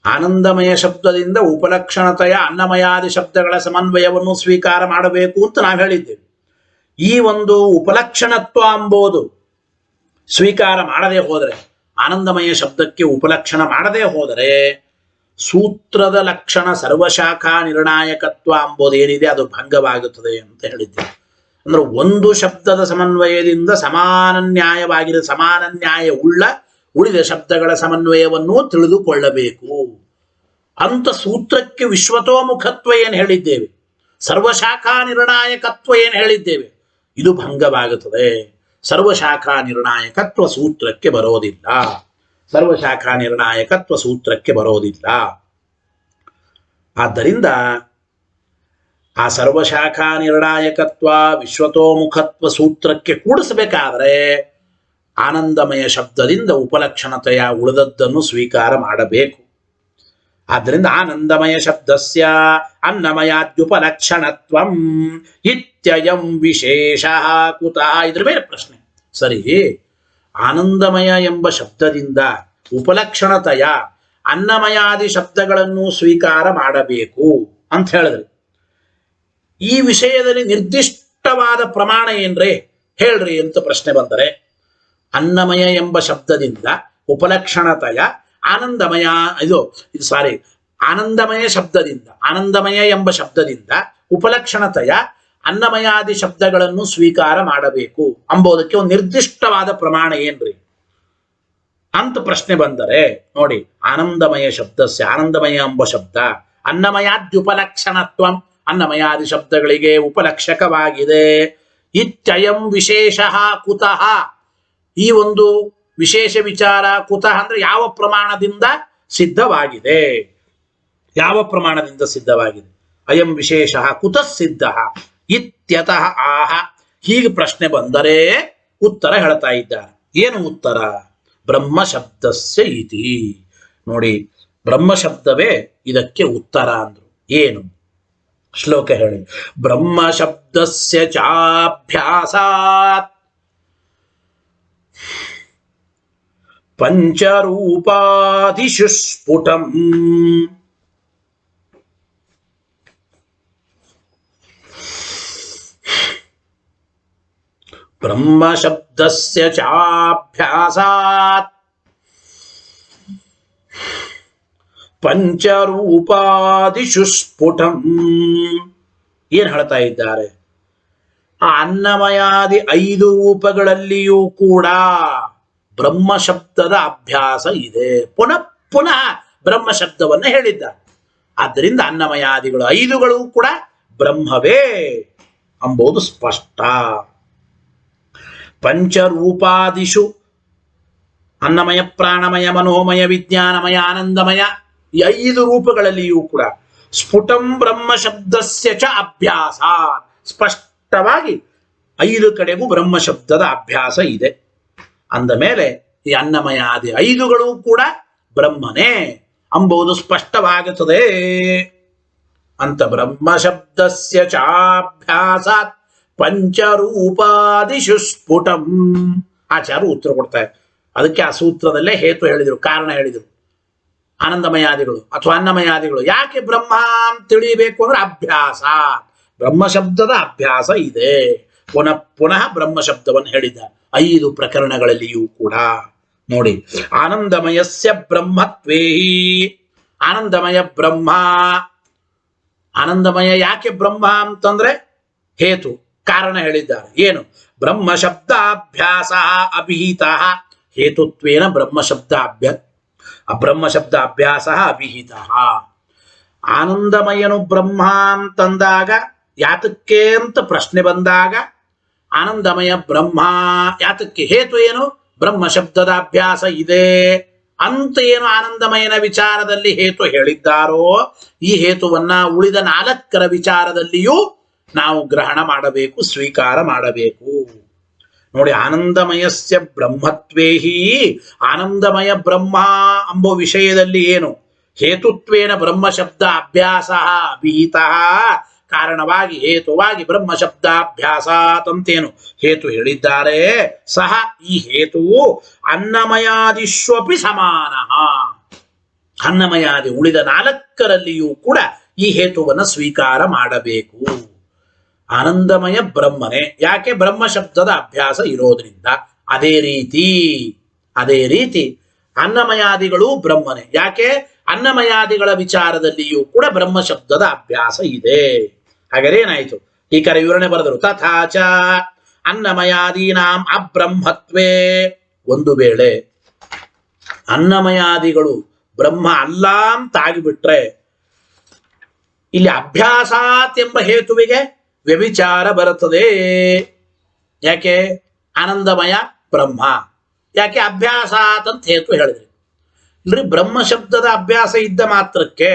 ಆನಂದಮಯ ಶಬ್ದದಿಂದ ಉಪಲಕ್ಷಣತೆಯ ಅನ್ನಮಯಾದಿ ಶಬ್ದಗಳ ಸಮನ್ವಯವನ್ನು ಸ್ವೀಕಾರ ಮಾಡಬೇಕು ಅಂತ ನಾವು ಹೇಳಿದ್ದೇವೆ. ಈ ಒಂದು ಉಪಲಕ್ಷಣತ್ವ ಎಂಬುದು ಸ್ವೀಕಾರ ಮಾಡದೆ ಹೋದರೆ, ಆನಂದಮಯ ಶಬ್ದಕ್ಕೆ ಉಪಲಕ್ಷಣ ಮಾಡದೆ ಹೋದರೆ ಸೂತ್ರದ ಲಕ್ಷಣ ಸರ್ವಶಾಖಾ ನಿರ್ಣಾಯಕತ್ವ ಎಂಬುದೇನಿದೆ ಅದು ಭಂಗವಾಗುತ್ತದೆ ಅಂತ ಹೇಳಿದ್ದೇವೆ. ಅಂದ್ರೆ ಒಂದು ಶಬ್ದದ ಸಮನ್ವಯದಿಂದ ಸಮಾನ ನ್ಯಾಯವಾಗಿದೆ, ಸಮಾನ ನ್ಯಾಯ ಉಳ್ಳ ಉಳಿದ ಶಬ್ದಗಳ ಸಮನ್ವಯವನ್ನು ತಿಳಿದುಕೊಳ್ಳಬೇಕು ಅಂತ ಸೂತ್ರಕ್ಕೆ ವಿಶ್ವತೋಮುಖತ್ವ ಏನು ಹೇಳಿದ್ದೇವೆ, ಸರ್ವಶಾಖಾ ನಿರ್ಣಾಯಕತ್ವ ಏನು ಹೇಳಿದ್ದೇವೆ, ಇದು ಭಂಗವಾಗುತ್ತದೆ. ಸರ್ವಶಾಖಾ ನಿರ್ಣಾಯಕತ್ವ ಸೂತ್ರಕ್ಕೆ ಬರೋದಿಲ್ಲ, ಸರ್ವಶಾಖಾ ನಿರ್ಣಾಯಕತ್ವ ಸೂತ್ರಕ್ಕೆ ಬರೋದಿಲ್ಲ. ಆದ್ದರಿಂದ ಆ ಸರ್ವಶಾಖಾ ನಿರ್ಣಾಯಕತ್ವ ವಿಶ್ವತೋಮುಖತ್ವ ಸೂತ್ರಕ್ಕೆ ಕೂಡಿಸಬೇಕಾದ್ರೆ ಆನಂದಮಯ ಶಬ್ದದಿಂದ ಉಪಲಕ್ಷಣತೆಯ ಉಳಿದದ್ದನ್ನು ಸ್ವೀಕಾರ ಮಾಡಬೇಕು. ಆದ್ದರಿಂದ ಆನಂದಮಯ ಶಬ್ದಸ್ಯ ಅನ್ನಮಯಾದ್ಯುಪಲಕ್ಷಣತ್ವಂ ಇತ್ಯಯಂ ವಿಶೇಷ ಕುತಃ. ಇದ್ರ ಮೇಲೆ ಪ್ರಶ್ನೆ. ಸರಿ, ಆನಂದಮಯ ಎಂಬ ಶಬ್ದದಿಂದ ಉಪಲಕ್ಷಣತೆಯ ಅನ್ನಮಯಾದಿ ಶಬ್ದಗಳನ್ನು ಸ್ವೀಕಾರ ಮಾಡಬೇಕು ಅಂತ ಹೇಳಿದ್ರಿ. ಈ ವಿಷಯದಲ್ಲಿ ನಿರ್ದಿಷ್ಟವಾದ ಪ್ರಮಾಣ ಏನ್ರಿ ಹೇಳ್ರಿ ಅಂತ ಪ್ರಶ್ನೆ ಬಂದರೆ, ಅನ್ನಮಯ ಎಂಬ ಶಬ್ದದಿಂದ ಉಪಲಕ್ಷಣತೆಯ ಆನಂದಮಯ ಆನಂದಮಯ ಶಬ್ದದಿಂದ, ಆನಂದಮಯ ಎಂಬ ಶಬ್ದದಿಂದ ಉಪಲಕ್ಷಣತೆಯ ಅನ್ನಮಯಾದಿ ಶಬ್ದಗಳನ್ನು ಸ್ವೀಕಾರ ಮಾಡಬೇಕು ಅಂಬೋದಕ್ಕೆ ಒಂದು ನಿರ್ದಿಷ್ಟವಾದ ಪ್ರಮಾಣ ಏನ್ರಿ ಅಂತ ಪ್ರಶ್ನೆ ಬಂದರೆ ನೋಡಿ, ಆನಂದಮಯ ಶಬ್ದಸ್ಯ, ಆನಂದಮಯ ಎಂಬ ಶಬ್ದ ಅನ್ನಮಯಾದ್ಯುಪಲಕ್ಷಣತ್ವಂ, ಅನ್ನಮಯಾದಿ ಶಬ್ದಗಳಿಗೆ ಉಪಲಕ್ಷಕವಾಗಿದೆ. ಇತ್ಯಯಂ ವಿಶೇಷ ಕುತಃ, ಈ ಒಂದು ವಿಶೇಷ ವಿಚಾರ ಕುತಃ ಅಂದ್ರೆ ಯಾವ ಪ್ರಮಾಣದಿಂದ ಸಿದ್ಧವಾಗಿದೆ, ಯಾವ ಪ್ರಮಾಣದಿಂದ ಸಿದ್ಧವಾಗಿದೆ. ಅಯಂ ವಿಶೇಷ ಕುತಃ ಸಿದ್ಧ ಇತ್ಯತಃ ಆಹ. ಹೀಗೆ ಪ್ರಶ್ನೆ ಬಂದರೆ ಉತ್ತರ ಹೇಳ್ತಾ ಇದ್ದಾರೆ. ಏನು ಉತ್ತರ? ಬ್ರಹ್ಮ ಶಬ್ದಸ್ಯ ಇತಿ. ನೋಡಿ, ಬ್ರಹ್ಮ ಶಬ್ದವೇ ಇದಕ್ಕೆ ಉತ್ತರ ಅಂದ್ರು. ಏನು? ಶ್ಲೋಕ ಹೇಳಿ. ಬ್ರಹ್ಮ ಶಬ್ದಸ್ಯ ಚಾಭ್ಯಾಸಾತ್ ಪಂಚರೂಪಾದಿಷು ಸ್ಫುಟಂ ಬ್ರಹ್ಮ ಶಬ್ದಸ್ಯ ಚಾಭ್ಯಾಸಾತ್ ಪಂಚರೂಪಾದಿಷು ಸ್ಫುಟಂ. ಏನ್ ಹೇಳ್ತಾ ಇದ್ದಾರೆ? ಆ ಅನ್ನಮಯಾದಿ 5 ರೂಪಗಳಲ್ಲಿಯೂ ಕೂಡ ಬ್ರಹ್ಮ ಶಬ್ದದ ಅಭ್ಯಾಸ ಇದೆ. ಪುನಃ ಪುನಃ ಬ್ರಹ್ಮ ಶಬ್ದವನ್ನ ಹೇಳಿದ್ದಾರೆ. ಆದ್ದರಿಂದ ಅನ್ನಮಯಾದಿಗಳು 5ಗಳು ಕೂಡ ಬ್ರಹ್ಮವೇ ಎಂಬುದು ಸ್ಪಷ್ಟ. ಪಂಚರೂಪಾದಿಷು ಅನ್ನಮಯ, ಪ್ರಾಣಮಯ, ಮನೋಮಯ, ವಿಜ್ಞಾನಮಯ, ಆನಂದಮಯ ಈ 5 ರೂಪಗಳಲ್ಲಿಯೂ ಕೂಡ ಸ್ಫುಟಂ ಬ್ರಹ್ಮ ಶಬ್ದಸ್ಯ ಚ ಅಭ್ಯಾಸ, ಸ್ಪಷ್ಟವಾಗಿ 5 ಕಡೆಗೂ ಬ್ರಹ್ಮ ಶಬ್ದದ ಅಭ್ಯಾಸ ಇದೆ. ಅಂದ ಮೇಲೆ ಈ ಅನ್ನಮಯ ಆದಿ 5ಗಳು ಕೂಡ ಬ್ರಹ್ಮನೇ ಎಂಬುದು ಸ್ಪಷ್ಟವಾಗುತ್ತದೆ ಅಂತ. ಬ್ರಹ್ಮ ಶಬ್ದಸ್ಯ ಚಾಭ್ಯಾಸಾತ್ ಪಂಚರೂಪಾದಿಷು ಸ್ಫುಟಂ. ಆಚಾರ್ಯರು ಉತ್ತರ ಕೊಡ್ತಾರೆ. ಅದಕ್ಕೆ ಆ ಸೂತ್ರದಲ್ಲೇ ಹೇತು ಹೇಳಿದರು, ಕಾರಣ ಹೇಳಿದರು. ಆನಂದಮಯಾದಿಗಳು ಅಥವಾ ಅನ್ನಮಯಾದಿಗಳು ಯಾಕೆ ಬ್ರಹ್ಮ ಅಂತ ತಿಳಿಯಬೇಕು ಅಂದ್ರೆ ಅಭ್ಯಾಸ, ಬ್ರಹ್ಮ ಶಬ್ದದ ಅಭ್ಯಾಸ ಇದೆ. ಪುನಃ ಪುನಃ ಬ್ರಹ್ಮ ಶಬ್ದವನ್ನು ಹೇಳಿದ 5 ಪ್ರಕರಣಗಳಲ್ಲಿಯೂ ಕೂಡ ನೋಡಿ. ಆನಂದಮಯಸ್ಯ ಬ್ರಹ್ಮತ್ವೇ, ಆನಂದಮಯ ಬ್ರಹ್ಮ. ಆನಂದಮಯ ಯಾಕೆ ಬ್ರಹ್ಮ ಅಂತಂದ್ರೆ ಹೇತು, ಕಾರಣ ಹೇಳಿದ್ದಾರೆ. ಏನು? ಬ್ರಹ್ಮ ಶಬ್ದಾಭ್ಯಾಸ ಅಭಿಹಿತ ಹೇತುತ್ವೇನ ಬ್ರಹ್ಮ ಶಬ್ದ ಅಭ್ಯಾಸ ಅಭಿಹಿತ. ಆನಂದಮಯನು ಬ್ರಹ್ಮ ಅಂತಂದಾಗ ಯಾತಕ್ಕೆ ಅಂತ ಪ್ರಶ್ನೆ ಬಂದಾಗ ಆನಂದಮಯ ಬ್ರಹ್ಮ ಯಾತಕ್ಕೆ, ಹೇತು ಏನು? ಬ್ರಹ್ಮ ಶಬ್ದದ ಅಭ್ಯಾಸ ಇದೆ ಅಂತ ಏನು ಆನಂದಮಯನ ವಿಚಾರದಲ್ಲಿ ಹೇತು ಹೇಳಿದ್ದಾರೋ ಈ ಹೇತುವನ್ನ ಉಳಿದ 4ರ ವಿಚಾರದಲ್ಲಿಯೂ ನಾವು ಗ್ರಹಣ ಮಾಡಬೇಕು, ಸ್ವೀಕಾರ ಮಾಡಬೇಕು. ನೋಡಿ, ಆನಂದಮಯಸ್ಯ ಬ್ರಹ್ಮತ್ವೇಹಿ, ಆನಂದಮಯ ಬ್ರಹ್ಮ ಎಂಬ ವಿಷಯದಲ್ಲಿ ಏನು ಹೇತುತ್ವೇನ ಬ್ರಹ್ಮ ಶಬ್ದ ಅಭ್ಯಾಸ ಅಭಿಹಿತ, ಕಾರಣವಾಗಿ ಹೇತುವಾಗಿ ಬ್ರಹ್ಮ ಶಬ್ದಾಭ್ಯಾಸ ಅಂತೇನು ಹೇತು ಹೇಳಿದ್ದಾರೆ. ಸಹ ಈ ಹೇತುವು ಅನ್ನಮಯಾದಿಷ್ವಪಿ ಸಮಾನ, ಅನ್ನಮಯಾದಿ ಉಳಿದ 4ರಲ್ಲಿಯೂ ಕೂಡ ಈ ಹೇತುವನ್ನು ಸ್ವೀಕಾರ ಮಾಡಬೇಕು. ಆನಂದಮಯ ಬ್ರಹ್ಮನೇ, ಯಾಕೆ? ಬ್ರಹ್ಮ ಶಬ್ದದ ಅಭ್ಯಾಸ ಇರೋದ್ರಿಂದ. ಅದೇ ರೀತಿ ಅನ್ನಮಯಾದಿಗಳು ಬ್ರಹ್ಮನೇ, ಯಾಕೆ? ಅನ್ನಮಯಾದಿಗಳ ವಿಚಾರದಲ್ಲಿಯೂ ಕೂಡ ಬ್ರಹ್ಮ ಶಬ್ದದ ಅಭ್ಯಾಸ ಇದೆ. ಹಾಗಾದ್ರೆ ಏನಾಯಿತು? ಟೀಕರ ವಿವರಣೆ ಬರೆದರು. ತಥಾಚ ಅನ್ನಮಯಾದೀನಾಂ ಅಬ್ರಹ್ಮತ್ವೇ, ಒಂದು ವೇಳೆ ಅನ್ನಮಯಾದಿಗಳು ಬ್ರಹ್ಮ ಅಲ್ಲ ಅಂತಾಗಿಬಿಟ್ರೆ ಇಲ್ಲಿ ಅಭ್ಯಾಸಾತ್ ಎಂಬ ಹೇತುವಿಗೆ ವ್ಯಭಿಚಾರ ಬರುತ್ತದೆ. ಯಾಕೆ? ಆನಂದಮಯ ಬ್ರಹ್ಮ, ಯಾಕೆ ಅಭ್ಯಾಸಾತ್ ಅಂತ ಹೇತು ಹೇಳಿದ್ರಿ. ಇಲ್ರಿ, ಬ್ರಹ್ಮ ಶಬ್ದದ ಅಭ್ಯಾಸ ಇದ್ದ ಮಾತ್ರಕ್ಕೆ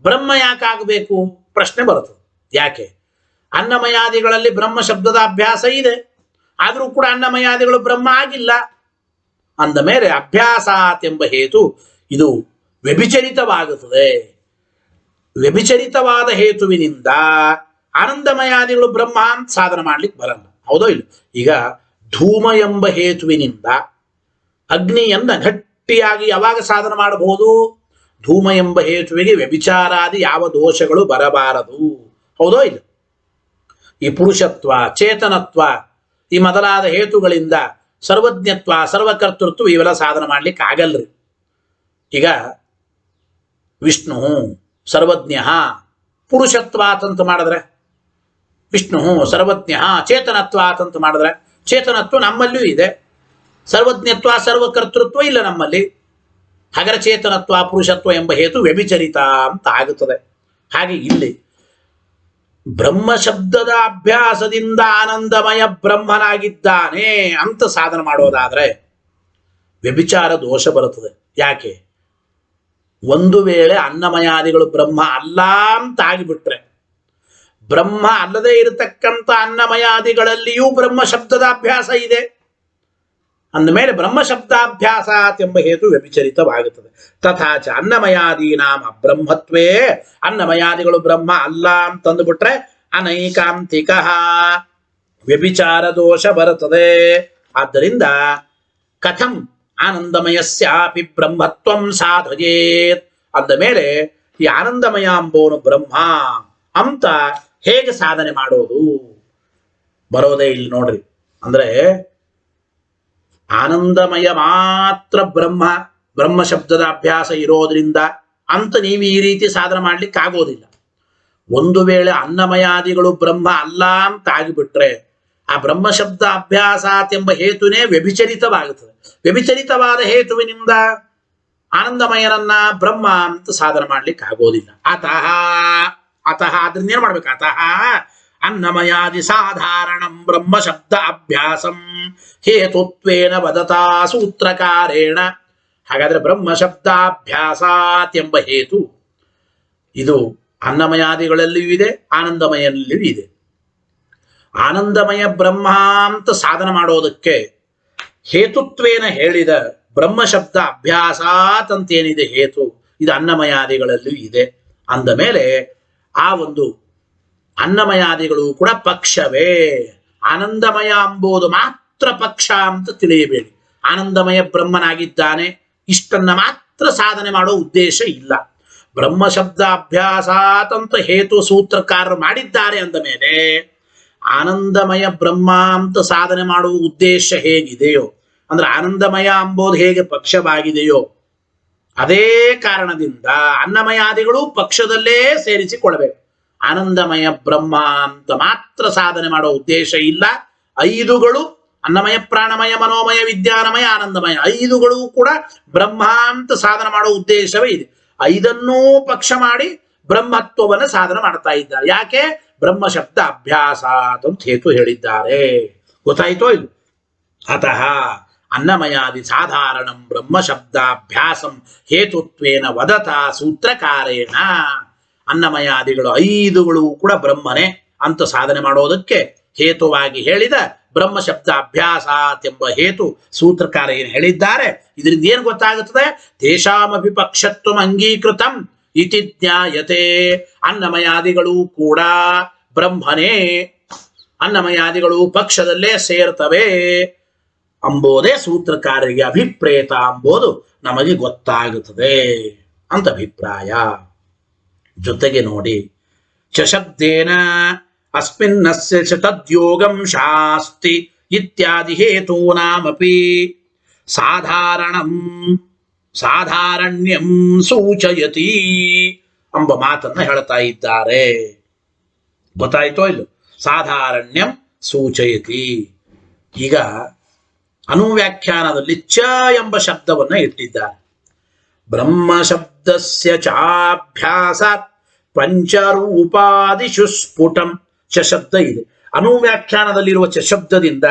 ಬ್ರಹ್ಮ ಯಾಕಾಗಬೇಕು ಪ್ರಶ್ನೆ ಬರುತ್ತದೆ. ಯಾಕೆ? ಅನ್ನಮಯಾದಿಗಳಲ್ಲಿ ಬ್ರಹ್ಮ ಶಬ್ದದ ಅಭ್ಯಾಸ ಇದೆ, ಆದರೂ ಕೂಡ ಅನ್ನಮಯಾದಿಗಳು ಬ್ರಹ್ಮ ಆಗಿಲ್ಲ. ಅಂದ ಮೇಲೆ ಅಭ್ಯಾಸಾತ್ ಎಂಬ ಹೇತು ಇದು ವ್ಯಭಿಚರಿತವಾಗುತ್ತದೆ. ವ್ಯಭಿಚರಿತವಾದ ಹೇತುವಿನಿಂದ ಆನಂದಮಯಾದಿಗಳು ಬ್ರಹ್ಮ ಅಂತ ಸಾಧನ ಮಾಡ್ಲಿಕ್ಕೆ ಬರಲ್ಲ. ಹೌದೋ ಇಲ್ಲ? ಈಗ ಧೂಮ ಎಂಬ ಹೇತುವಿನಿಂದ ಅಗ್ನಿಯನ್ನ ಗಟ್ಟಿಯಾಗಿ ಯಾವಾಗ ಸಾಧನ ಮಾಡಬಹುದು? ಧೂಮ ಎಂಬ ಹೇತುವಿಗೆ ವ್ಯಭಿಚಾರಾದಿ ಯಾವ ದೋಷಗಳು ಬರಬಾರದು. ಹೌದೋ ಇಲ್ಲ? ಈ ಪುರುಷತ್ವ, ಚೇತನತ್ವ ಈ ಮೊದಲಾದ ಹೇತುಗಳಿಂದ ಸರ್ವಜ್ಞತ್ವ, ಸರ್ವಕರ್ತೃತ್ವ ಇವೆಲ್ಲ ಸಾಧನ ಮಾಡ್ಲಿಕ್ಕೆ ಆಗಲ್ರಿ. ಈಗ ವಿಷ್ಣು ಸರ್ವಜ್ಞ ಪುರುಷತ್ವ ಅಂತಂತ ಮಾಡಿದ್ರೆ, ವಿಷ್ಣು ಸರ್ವಜ್ಞ ಚೇತನತ್ವ ಅಂತಂತ ಮಾಡಿದ್ರೆ, ಚೇತನತ್ವ ನಮ್ಮಲ್ಲಿಯೂ ಇದೆ, ಸರ್ವಜ್ಞತ್ವ ಸರ್ವಕರ್ತೃತ್ವ ಇಲ್ಲ ನಮ್ಮಲ್ಲಿ. ಹಾಗಾದ್ರೆ ಚೇತನತ್ವ ಪುರುಷತ್ವ ಎಂಬ ಹೇತು ವ್ಯಭಿಚರಿತ ಅಂತ ಆಗುತ್ತದೆ. ಹಾಗೆ ಇಲ್ಲಿ ಬ್ರಹ್ಮ ಶಬ್ದದ ಅಭ್ಯಾಸದಿಂದ ಆನಂದಮಯ ಬ್ರಹ್ಮನಾಗಿದ್ದಾನೆ ಅಂತ ಸಾಧನ ಮಾಡೋದಾದ್ರೆ ವ್ಯಭಿಚಾರ ದೋಷ ಬರುತ್ತದೆ. ಯಾಕೆ? ಒಂದು ವೇಳೆ ಅನ್ನಮಯಾದಿಗಳು ಬ್ರಹ್ಮ ಅಲ್ಲ ಅಂತ ಆಗಿಬಿಟ್ರೆ, ಬ್ರಹ್ಮ ಅಲ್ಲದೆ ಇರತಕ್ಕಂಥ ಅನ್ನಮಯಾದಿಗಳಲ್ಲಿಯೂ ಬ್ರಹ್ಮ ಶಬ್ದದ ಅಭ್ಯಾಸ ಇದೆ. ಅಂದಮೇಲೆ ಬ್ರಹ್ಮ ಶಬ್ದಾಭ್ಯಾಸ ಎಂಬ ಹೇತು ವ್ಯಭಿಚರಿತವಾಗುತ್ತದೆ. ತಥಾಚ ಅನ್ನಮಯಾದೀನಾಂ ಅಬ್ರಹ್ಮತ್ವೇ, ಅನ್ನಮಯಾದಿಗಳು ಬ್ರಹ್ಮ ಅಲ್ಲ ಅಂತಂದುಬಿಟ್ರೆ ಅನೈಕಾಂತಿಕ ವ್ಯಭಿಚಾರ ದೋಷ ಬರುತ್ತದೆ. ಆದ್ದರಿಂದ ಕಥಂ ಆನಂದಮಯಸ್ಯಾಪಿ ಬ್ರಹ್ಮತ್ವಂ ಸಾಧಯೇತ್ ಅಂದ ಮೇಲೆ ಈ ಆನಂದಮಯ ಅಂಬೋನು ಬ್ರಹ್ಮ ಅಂತ ಹೇಗೆ ಸಾಧನೆ ಮಾಡೋದು? ಬರೋದೇ ಇಲ್ಲಿ ನೋಡ್ರಿ. ಅಂದ್ರೆ ಆನಂದಮಯ ಮಾತ್ರ ಬ್ರಹ್ಮ ಶಬ್ದದ ಅಭ್ಯಾಸ ಇರೋದ್ರಿಂದ ಅಂತ ನೀವು ಈ ರೀತಿ ಸಾಧನೆ ಮಾಡ್ಲಿಕ್ಕೆ ಆಗೋದಿಲ್ಲ. ಒಂದು ವೇಳೆ ಅನ್ನಮಯಾದಿಗಳು ಬ್ರಹ್ಮ ಅಲ್ಲ ಅಂತ ಆಗಿಬಿಟ್ರೆ ಆ ಬ್ರಹ್ಮ ಶಬ್ದ ಅಭ್ಯಾಸಾತ್ ಎಂಬ ಹೇತುನೇ ವ್ಯಭಿಚರಿತವಾಗುತ್ತದೆ. ವ್ಯಭಿಚರಿತವಾದ ಹೇತುವಿನಿಂದ ಆನಂದಮಯನನ್ನ ಬ್ರಹ್ಮ ಅಂತ ಸಾಧನೆ ಮಾಡ್ಲಿಕ್ಕೆ ಆಗೋದಿಲ್ಲ. ಅತಃ ಅದ್ರಿಂದ ಏನ್ ಮಾಡ್ಬೇಕು? ಅತಃ ಅನ್ನಮಯಾದಿ ಸಾಧಾರಣಂ ಬ್ರಹ್ಮ ಶಬ್ದ ಅಭ್ಯಾಸಂ ಹೇತುತ್ವೇನ ವದತಾ ಸೂತ್ರಕಾರೇಣ. ಹಾಗಾದ್ರೆ ಬ್ರಹ್ಮ ಶಬ್ದಾಭ್ಯಾಸಾತ್ ಎಂಬ ಹೇತು ಇದು ಅನ್ನಮಯಾದಿಗಳಲ್ಲಿಯೂ ಇದೆ, ಆನಂದಮಯನಲ್ಲಿಯೂ ಇದೆ. ಆನಂದಮಯ ಬ್ರಹ್ಮ ಅಂತ ಸಾಧನ ಮಾಡೋದಕ್ಕೆ ಹೇತುತ್ವೇನ ಹೇಳಿದ ಬ್ರಹ್ಮ ಶಬ್ದ ಅಭ್ಯಾಸಾತ್ ಅಂತೇನಿದೆ ಹೇತು, ಇದು ಅನ್ನಮಯಾದಿಗಳಲ್ಲಿಯೂ ಇದೆ. ಅಂದ ಮೇಲೆ ಆ ಒಂದು ಅನ್ನಮಯಾದಿಗಳು ಕೂಡ ಪಕ್ಷವೇ. ಆನಂದಮಯ ಎಂಬುದು ಮಾತ್ರ ಪಕ್ಷ ಅಂತ ತಿಳಿಯಬೇಡಿ. ಆನಂದಮಯ ಬ್ರಹ್ಮನಾಗಿದ್ದಾನೆ, ಇಷ್ಟನ್ನ ಮಾತ್ರ ಸಾಧನೆ ಮಾಡೋ ಉದ್ದೇಶ ಇಲ್ಲ. ಬ್ರಹ್ಮ ಶಬ್ದ ಅಭ್ಯಾಸಾತ್ ಅಂತ ಹೇತು ಸೂತ್ರಕಾರರು ಮಾಡಿದ್ದಾರೆ ಅಂದ ಮೇಲೆ ಆನಂದಮಯ ಬ್ರಹ್ಮ ಅಂತ ಸಾಧನೆ ಮಾಡುವ ಉದ್ದೇಶ ಹೇಗಿದೆಯೋ, ಅಂದ್ರೆ ಆನಂದಮಯ ಎಂಬುದು ಹೇಗೆ ಪಕ್ಷವಾಗಿದೆಯೋ ಅದೇ ಕಾರಣದಿಂದ ಅನ್ನಮಯಾದಿಗಳು ಪಕ್ಷದಲ್ಲೇ ಸೇರಿಸಿಕೊಳ್ಬೇಕು. ಆನಂದಮಯ ಬ್ರಹ್ಮ ಅಂತ ಮಾತ್ರ ಸಾಧನೆ ಮಾಡೋ ಉದ್ದೇಶ ಇಲ್ಲ. ಐದುಗಳು ಅನ್ನಮಯ, ಪ್ರಾಣಮಯ, ಮನೋಮಯ, ವಿದ್ಯಾನಮಯ, ಆನಂದಮಯ, ಐದುಗಳು ಕೂಡ ಬ್ರಹ್ಮ ಅಂತ ಸಾಧನೆ ಮಾಡೋ ಉದ್ದೇಶವೇ ಇದೆ. ಐದನ್ನೂ ಪಕ್ಷ ಮಾಡಿ ಬ್ರಹ್ಮತ್ವವನ್ನು ಸಾಧನೆ ಮಾಡ್ತಾ ಇದ್ದಾರೆ. ಯಾಕೆ? ಬ್ರಹ್ಮ ಶಬ್ದ ಅಭ್ಯಾಸ ಅಂತ ಹೇತು ಹೇಳಿದ್ದಾರೆ. ಗೊತ್ತಾಯ್ತೋ ಇದು? ಅತಃ ಅನ್ನಮಯಾದಿ ಸಾಧಾರಣಂ ಬ್ರಹ್ಮ ಶಬ್ದಾಭ್ಯಾಸಂ ಹೇತುತ್ವೇನ ವದತಾ ಸೂತ್ರಕಾರೇಣ. ಅನ್ನಮಯಾದಿಗಳು ಐದುಗಳು ಕೂಡ ಬ್ರಹ್ಮನೇ ಅಂತ ಸಾಧನೆ ಮಾಡೋದಕ್ಕೆ ಹೇತುವಾಗಿ ಹೇಳಿದ ಬ್ರಹ್ಮ ಶಬ್ದ ಅಭ್ಯಾಸ ಎಂಬ ಹೇತು ಸೂತ್ರಕಾರ ಏನು ಹೇಳಿದ್ದಾರೆ. ಇದರಿಂದ ಏನು ಗೊತ್ತಾಗುತ್ತದೆ? ತೇಷಾಮಪಿ ಪಕ್ಷತ್ವಂ ಅಂಗೀಕೃತಂ ಇತಿ ಜ್ಞಾಯತೆ. ಅನ್ನಮಯಾದಿಗಳು ಕೂಡ ಬ್ರಹ್ಮನೇ, ಅನ್ನಮಯಾದಿಗಳು ಪಕ್ಷದಲ್ಲೇ ಸೇರ್ತವೆ ಅಂಬೋದೇ ಸೂತ್ರಕಾರರಿಗೆ ಅಭಿಪ್ರೇತ ಎಂಬುದು ನಮಗೆ ಗೊತ್ತಾಗುತ್ತದೆ ಅಂತ ಅಭಿಪ್ರಾಯ. ಜೊತೆಗೆ ನೋಡಿ, ಶಬ್ದೇನ ಅಸ್ಮಿನ್ನಸ್ಯ ಚ ತದ್ಯೋಗಂ ಶಾಸ್ತಿ ಇತ್ಯಾದಿ ಹೇತೂನಾಮಪಿ ಸಾಧಾರಣ್ಯಂ ಸೂಚಯತಿ ಎಂಬ ಮಾತನ್ನ ಹೇಳ್ತಾ ಇದ್ದಾರೆ. ಗೊತ್ತಾಯ್ತೋ ಇಲ್ಲ? ಸಾಧಾರಣ್ಯಂ ಸೂಚಯತಿ. ಈಗ ಅನುವ್ಯಾಖ್ಯಾನದಲ್ಲಿ ಚ ಎಂಬ ಶಬ್ದವನ್ನ ಇಟ್ಟಿದ್ದಾರೆ. ಬ್ರಹ್ಮ ಶಬ್ದಸ್ಯ ಚಾಭ್ಯಾಸಾತ್ ಪಂಚರೂಪಾದಿಷು ಸ್ಫುಟಂ. ಚ ಶಬ್ದ ಇದೆ. ಅನುವ್ಯಾಖ್ಯಾನದಲ್ಲಿರುವ ಚ ಶಬ್ದದಿಂದ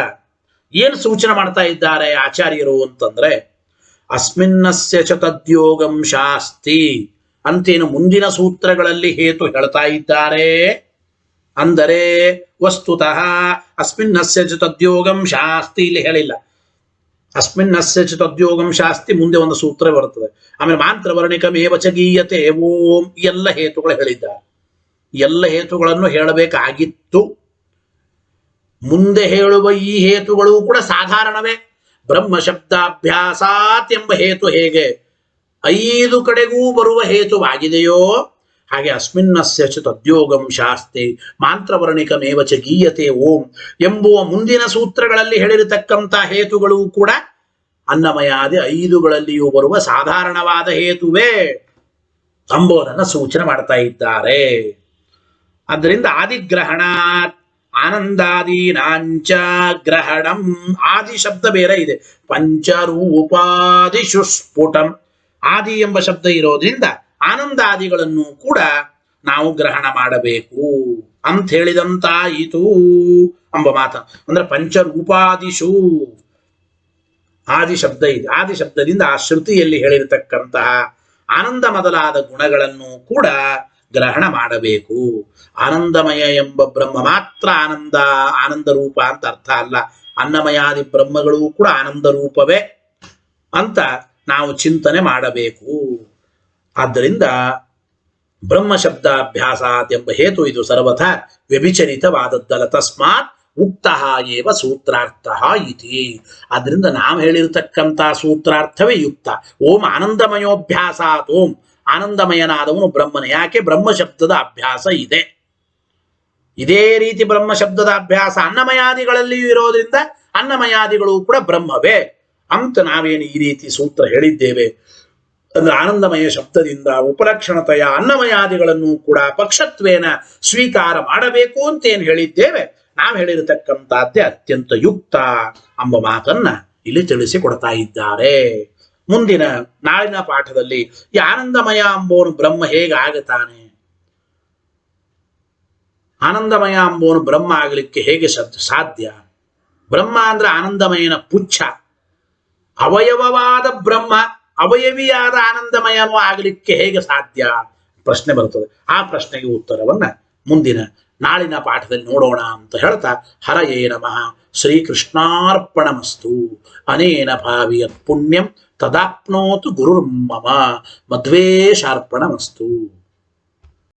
ಏನು ಸೂಚನೆ ಮಾಡ್ತಾ ಇದ್ದಾರೆ ಆಚಾರ್ಯರು ಅಂತಂದ್ರೆ, ಅಸ್ಮಿನ್ನಸ್ಯ ಚ ತದ್ಯೋಗಂ ಶಾಸ್ತಿ ಅಂತೇನು ಮುಂದಿನ ಸೂತ್ರಗಳಲ್ಲಿ ಹೇತು ಹೇಳ್ತಾ ಇದ್ದಾರೆ. ಅಂದರೆ ವಸ್ತುತಃ ಅಸ್ಮಿನ್ನಸ್ಯ ಚ ತದ್ಯೋಗಂ ಶಾಸ್ತಿ ಇಲ್ಲಿ ಹೇಳಿಲ್ಲ. ಅಸ್ಮಿನ್ನಸ್ಯ ಚ ತದ್ಯೋಗಂ ಶಾಸ್ತಿ ಮುಂದೆ ಒಂದು ಸೂತ್ರ ಬರುತ್ತದೆ. ಆಮೇಲೆ ಮಾಂತ್ರವರ್ಣಿಕಮೇವ ಚ ಗೀಯತೆ ಓಂ, ಎಲ್ಲ ಹೇತುಗಳು ಹೇಳಿದ್ದಾರೆ. ಎಲ್ಲ ಹೇತುಗಳನ್ನು ಹೇಳಬೇಕಾಗಿತ್ತು. ಮುಂದೆ ಹೇಳುವ ಈ ಹೇತುಗಳು ಕೂಡ ಸಾಧಾರಣವೇ. ಬ್ರಹ್ಮ ಶಬ್ದಾಭ್ಯಾಸಾತ್ ಎಂಬ ಹೇತು ಹೇಗೆ ಐದು ಕಡೆಗೂ ಬರುವ ಹೇತುವಾಗಿದೆಯೋ ಹಾಗೆ ಅಸ್ಮಿನ್ನಸ್ಯ ಚ ತದ್ಯೋಗಂ ಶಾಸ್ತಿ ಮಾಂತ್ರವರ್ಣಿಕಮೇವ ಚ ಗೀಯತೆ ಓಂ ಎಂಬುವ ಮುಂದಿನ ಸೂತ್ರಗಳಲ್ಲಿ ಹೇಳಿರತಕ್ಕಂಥ ಹೇತುಗಳು ಕೂಡ ಅನ್ನಮಯಾದಿ ಐದುಗಳಲ್ಲಿಯೂ ಬರುವ ಸಾಧಾರಣವಾದ ಹೇತುವೇ ಎಂಬುದನ್ನು ಸೂಚನೆ ಮಾಡ್ತಾ ಇದ್ದಾರೆ. ಆದ್ದರಿಂದ ಆದಿಗ್ರಹಣ ಆನಂದಾದೀನಾಂಚ ಗ್ರಹಣಂ, ಆದಿ ಶಬ್ದ ಬೇರೆ ಇದೆ. ಪಂಚರೂಪಾದಿಷು ಸ್ಫುಟಂ, ಆದಿ ಎಂಬ ಶಬ್ದ ಇರೋದ್ರಿಂದ ಆನಂದಾದಿಗಳನ್ನು ಕೂಡ ನಾವು ಗ್ರಹಣ ಮಾಡಬೇಕು ಅಂತ ಹೇಳಿದಂತಾಯಿತು ಎಂಬ ಮಾತ. ಅಂದ್ರೆ ಪಂಚರೂಪಾದಿಷು ಆದಿ ಶಬ್ದ ಇದೆ. ಆದಿ ಶಬ್ದದಿಂದ ಆ ಶ್ರುತಿಯಲ್ಲಿ ಹೇಳಿರತಕ್ಕಂತಹ ಆನಂದ ಮೊದಲಾದ ಗುಣಗಳನ್ನು ಕೂಡ ಗ್ರಹಣ ಮಾಡಬೇಕು. ಆನಂದಮಯ ಎಂಬ ಬ್ರಹ್ಮ ಮಾತ್ರ ಆನಂದ ರೂಪ ಅಂತ ಅರ್ಥ ಅಲ್ಲ. ಅನ್ನಮಯಾದಿ ಬ್ರಹ್ಮಗಳು ಕೂಡ ಆನಂದ ರೂಪವೇ ಅಂತ ನಾವು ಚಿಂತನೆ ಮಾಡಬೇಕು. ಆದ್ದರಿಂದ ಬ್ರಹ್ಮ ಶಬ್ದಾಭ್ಯಾಸಾತ್ ಎಂಬ ಹೇತು ಇದು ಸರ್ವಥಾ ವ್ಯಭಿಚರಿತವಾದದ್ದಲ್ಲ. ತಸ್ಮಾತ್ ಉಕ್ತ ಏವ ಸೂತ್ರಾರ್ಥ ಇತಿ. ಆದ್ರಿಂದ ನಾವು ಹೇಳಿರತಕ್ಕಂಥ ಸೂತ್ರಾರ್ಥವೇ ಯುಕ್ತ. ಓಂ ಆನಂದಮಯೋಭ್ಯಾಸಾತ್, ಓಂ ಆನಂದಮಯನಾದವನು ಬ್ರಹ್ಮನ. ಯಾಕೆ? ಬ್ರಹ್ಮ ಶಬ್ದದ ಅಭ್ಯಾಸ ಇದೆ. ಇದೇ ರೀತಿ ಬ್ರಹ್ಮ ಶಬ್ದದ ಅಭ್ಯಾಸ ಅನ್ನಮಯಾದಿಗಳಲ್ಲಿಯೂ ಇರೋದ್ರಿಂದ ಅನ್ನಮಯಾದಿಗಳು ಕೂಡ ಬ್ರಹ್ಮವೇ ಅಂತ ನಾವೇನು ಈ ರೀತಿ ಸೂತ್ರ ಹೇಳಿದ್ದೇವೆ. ಅಂದ್ರೆ ಆನಂದಮಯ ಶಬ್ದದಿಂದ ಉಪಲಕ್ಷಣತೆಯ ಅನ್ನಮಯಾದಿಗಳನ್ನು ಕೂಡ ಪಕ್ಷತ್ವೇನ ಸ್ವೀಕಾರ ಮಾಡಬೇಕು ಅಂತ ಏನು ಹೇಳಿದ್ದೇವೆ, ನಾವು ಹೇಳಿರತಕ್ಕಂಥದ್ದೇ ಅತ್ಯಂತ ಯುಕ್ತ ಎಂಬ ಮಾತನ್ನ ಇಲ್ಲಿ ತಿಳಿಸಿಕೊಡ್ತಾ ಇದ್ದಾರೆ. ಮುಂದಿನ ನಾಳಿನ ಪಾಠದಲ್ಲಿ ಈ ಆನಂದಮಯ ಎಂಬೋನು ಬ್ರಹ್ಮ ಹೇಗೆ ಆಗುತ್ತಾನೆ, ಆನಂದಮಯ ಎಂಬೋನು ಬ್ರಹ್ಮ ಆಗಲಿಕ್ಕೆ ಹೇಗೆ ಸಾಧ್ಯ, ಬ್ರಹ್ಮ ಅಂದ್ರೆ ಆನಂದಮಯನ ಪುಚ್ಛ, ಅವಯವವಾದ ಬ್ರಹ್ಮ ಅವಯವಿಯಾದ ಆನಂದಮಯನೂ ಆಗಲಿಕ್ಕೆ ಹೇಗೆ ಸಾಧ್ಯ ಪ್ರಶ್ನೆ ಬರ್ತದೆ. ಆ ಪ್ರಶ್ನೆಗೆ ಉತ್ತರವನ್ನ ಮುಂದಿನ ನಾಳಿನ ಪಾಠದಲ್ಲಿ ನೋಡೋಣ ಅಂತ ಹೇಳ್ತಾ, ಹರಯೇ ನಮಃ. ಶ್ರೀಕೃಷ್ಣಾರ್ಪಣಮಸ್ತು. ಅನೇನ ಭಾವಿಯತ್ ಪುಣ್ಯಂ ತದಾಪ್ನೋತು ಗುರುರ್ಮಮ. ಮಧ್ವೇಶಾರ್ಪಣಮಸ್ತು.